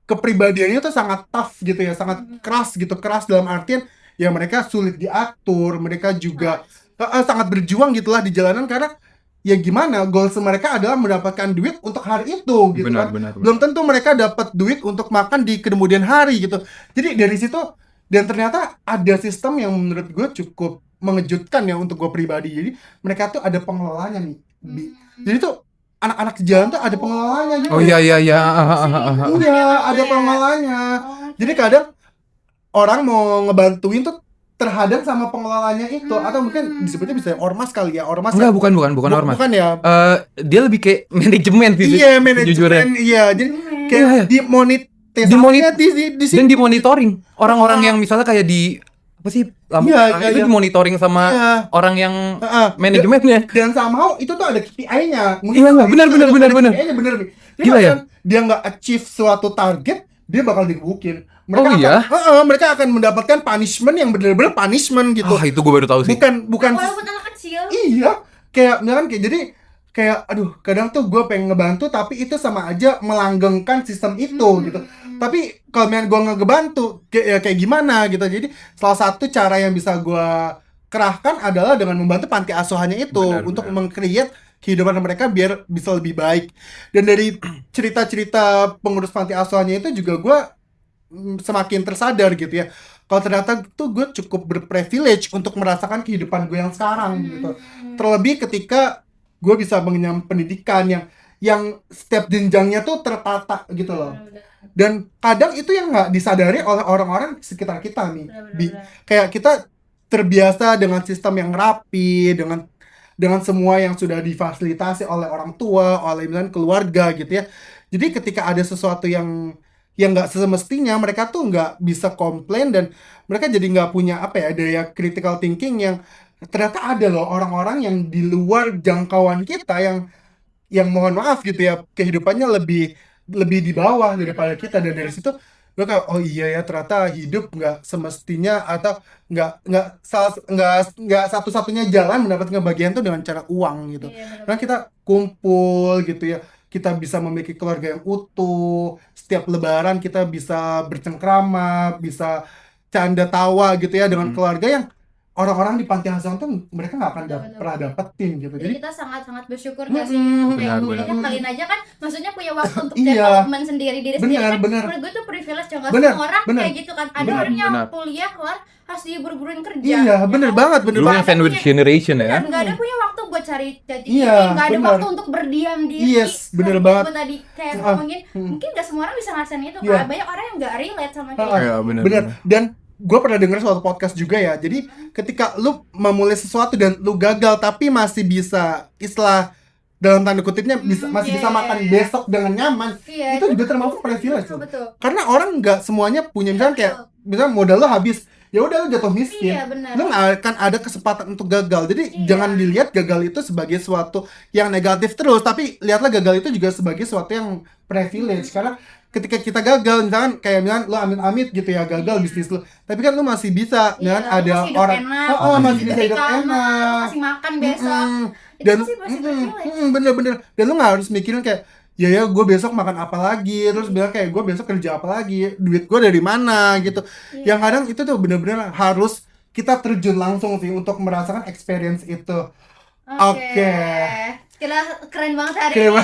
kepribadiannya tuh sangat tough gitu ya, sangat keras gitu. Keras dalam artian ya mereka sulit diatur, mereka juga sangat berjuang gitulah di jalanan, karena ya gimana, goals mereka adalah mendapatkan duit untuk hari itu gitu. Benar. Belum tentu mereka dapat duit untuk makan di kemudian hari gitu. Jadi dari situ, dan ternyata ada sistem yang menurut gue cukup mengejutkan ya untuk gue pribadi. Jadi mereka tuh ada pengelolanya nih. Jadi tuh anak-anak jalan tuh ada pengelolanya gitu. Oh iya. Iya, ada pengelolanya. Jadi kadang orang mau ngebantuin tuh terhadap sama pengelolanya itu, atau mungkin disebutnya bisa ormas kali ya, ormas. Enggak, bukan ormas. Bukan ya. Dia lebih kayak manajemen gitu. Iya, manajemen. Iya, jadi kayak dan dimonitoring orang-orang yang misalnya kayak di apa sih itu dimonitoring sama orang yang manajemennya. Dan somehow itu tuh ada KPI-nya. Iya, benar. KPI-nya bener. Gila ya. Dia nggak achieve suatu target, dia bakal digebukin. Mereka akan mendapatkan punishment yang benar-benar punishment gitu. Itu gue baru tahu sih. Bukan walaupun anak kecil. Iya, kayak misalkan kayak aduh, kadang tuh gue pengen ngebantu tapi itu sama aja melanggengkan sistem itu gitu. Tapi kalau gue nggak ngebantu kayak gimana gitu. Jadi salah satu cara yang bisa gue kerahkan adalah dengan membantu panti asuhannya itu untuk meng-create kehidupan mereka biar bisa lebih baik. Dan dari cerita-cerita pengurus panti asuhannya itu juga gue semakin tersadar gitu ya, kalau ternyata tuh gue cukup berprivilege untuk merasakan kehidupan gue yang sekarang gitu. Terlebih ketika gue bisa mengenyam pendidikan yang setiap jenjangnya tuh tertata gitu loh. Dan kadang itu yang nggak disadari oleh orang-orang sekitar kita nih. Kayak kita terbiasa dengan sistem yang rapi, dengan semua yang sudah difasilitasi oleh orang tua, oleh misalnya keluarga gitu ya. Jadi ketika ada sesuatu yang nggak semestinya, mereka tuh nggak bisa komplain, dan mereka jadi nggak punya daya critical thinking yang ternyata ada loh orang-orang yang di luar jangkauan kita yang mohon maaf gitu ya, kehidupannya lebih di bawah daripada kita. Dan dari situ gue kayak oh iya ya, ternyata hidup nggak semestinya atau nggak satu-satunya jalan mendapatkan kebahagiaan tuh dengan cara uang gitu. Karena kita kumpul gitu ya, kita bisa memiliki keluarga yang utuh, setiap lebaran kita bisa bercengkrama, bisa canda tawa gitu ya dengan keluarga yang orang-orang di panti asuhan tuh mereka nggak akan pernah dapetin gitu. Jadi kita sangat bersyukur nggak sih? Kayak kalian aja kan maksudnya punya waktu untuk development sendiri diri sendiri kan. Menurut gue tuh privilege, nggak semua orang kayak gitu kan. Ada orang yang kuliah keluar harus diburu-buruin kerja. Iya, bener banget. Lu yang sandwich generation ya. Nggak ada punya waktu buat cari nggak ada waktu untuk berdiam diri. Yes, bener banget. Gue tadi kayak ngomongin, mungkin nggak semua orang bisa ngerasain itu kan. Banyak orang yang nggak relate sama dia. Bener. Dan gue pernah denger suatu podcast juga ya. Jadi ketika lu memulai sesuatu dan lu gagal tapi masih bisa dalam tanda kutipnya masih bisa makan besok dengan nyaman, itu juga termasuk privilege. Karena orang nggak semuanya punya, misalnya kayak misalnya modal lu habis, ya udah lu jatuh miskin. Lu nggak akan ada kesempatan untuk gagal. Jadi jangan dilihat gagal itu sebagai suatu yang negatif terus, tapi lihatlah gagal itu juga sebagai suatu yang privilege. Karena ketika kita gagal, misalkan kayak misalkan lu amit-amit gitu ya, gagal bisnis lu, tapi kan lu masih bisa, kan ada orang masih bisa hidup enak, masih makan besok, dan bener-bener, dan lu nggak harus mikirin kayak ya gue besok makan apa lagi, terus bilang kayak gue besok kerja apa lagi, duit gue dari mana gitu. Yang kadang itu tuh bener-bener harus kita terjun langsung sih untuk merasakan experience itu. Oke. Kira keren banget hari ini.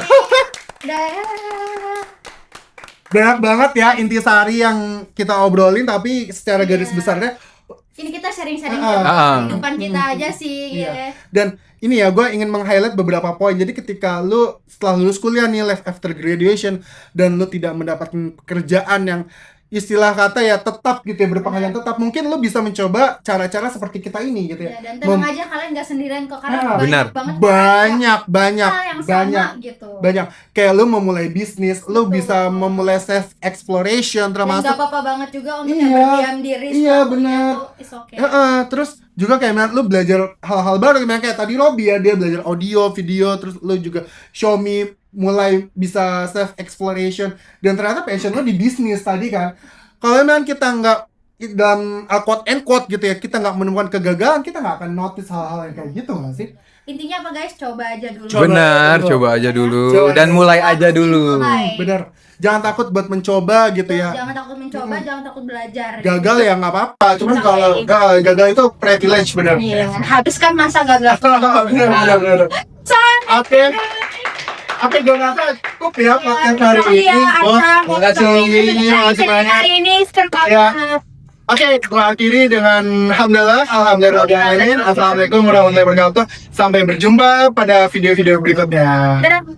banyak banget ya intisari yang kita obrolin, tapi secara garis besarnya ini kita sharing-sharing kehidupan kita aja sih. Iya. Dan ini ya, gue ingin meng-highlight beberapa poin. Jadi ketika lu setelah lulus kuliah nih, life after graduation, dan lu tidak mendapatkan pekerjaan yang istilah kata ya tetap gitu ya, berpenghasilan tetap, mungkin lu bisa mencoba cara-cara seperti kita ini gitu ya. Dan tenang aja, kalian gak sendirian kok, karena benar. banyak yang sama gitu. Banyak. Kayak lu memulai bisnis, lu bisa memulai self exploration, Dan termasuk gak apa-apa banget juga untuk yang berdiam diri. Iya, benar. It's okay. Terus juga kayak lu belajar hal-hal baru, kayak tadi Robby ya, dia belajar audio, video, terus lu juga Xiaomi mulai bisa self exploration, dan ternyata passion lu di bisnis tadi kan. Kalau memang kita nggak dalam quote and quote gitu ya, kita nggak menemukan kegagalan, kita nggak akan notice hal-hal yang kayak gitu nggak sih? Intinya apa guys, coba aja dulu. Benar, coba aja dulu dan mulai aja dulu. Benar. Jangan takut buat mencoba gitu ya. Jangan takut mencoba, jangan takut belajar. Gagal ya nggak apa-apa, cuman kalau gagal itu privilege, benar. Iya, habiskan masa gagal. Benar. Oke, gue rasa cukup ya podcast hari ini. Terima kasih banyak. Hari ini Ya. Oke, gue akhiri dengan alhamdulillah. Assalamualaikum warahmatullahi wabarakatuh. Sampai berjumpa pada video-video berikutnya. Dadah.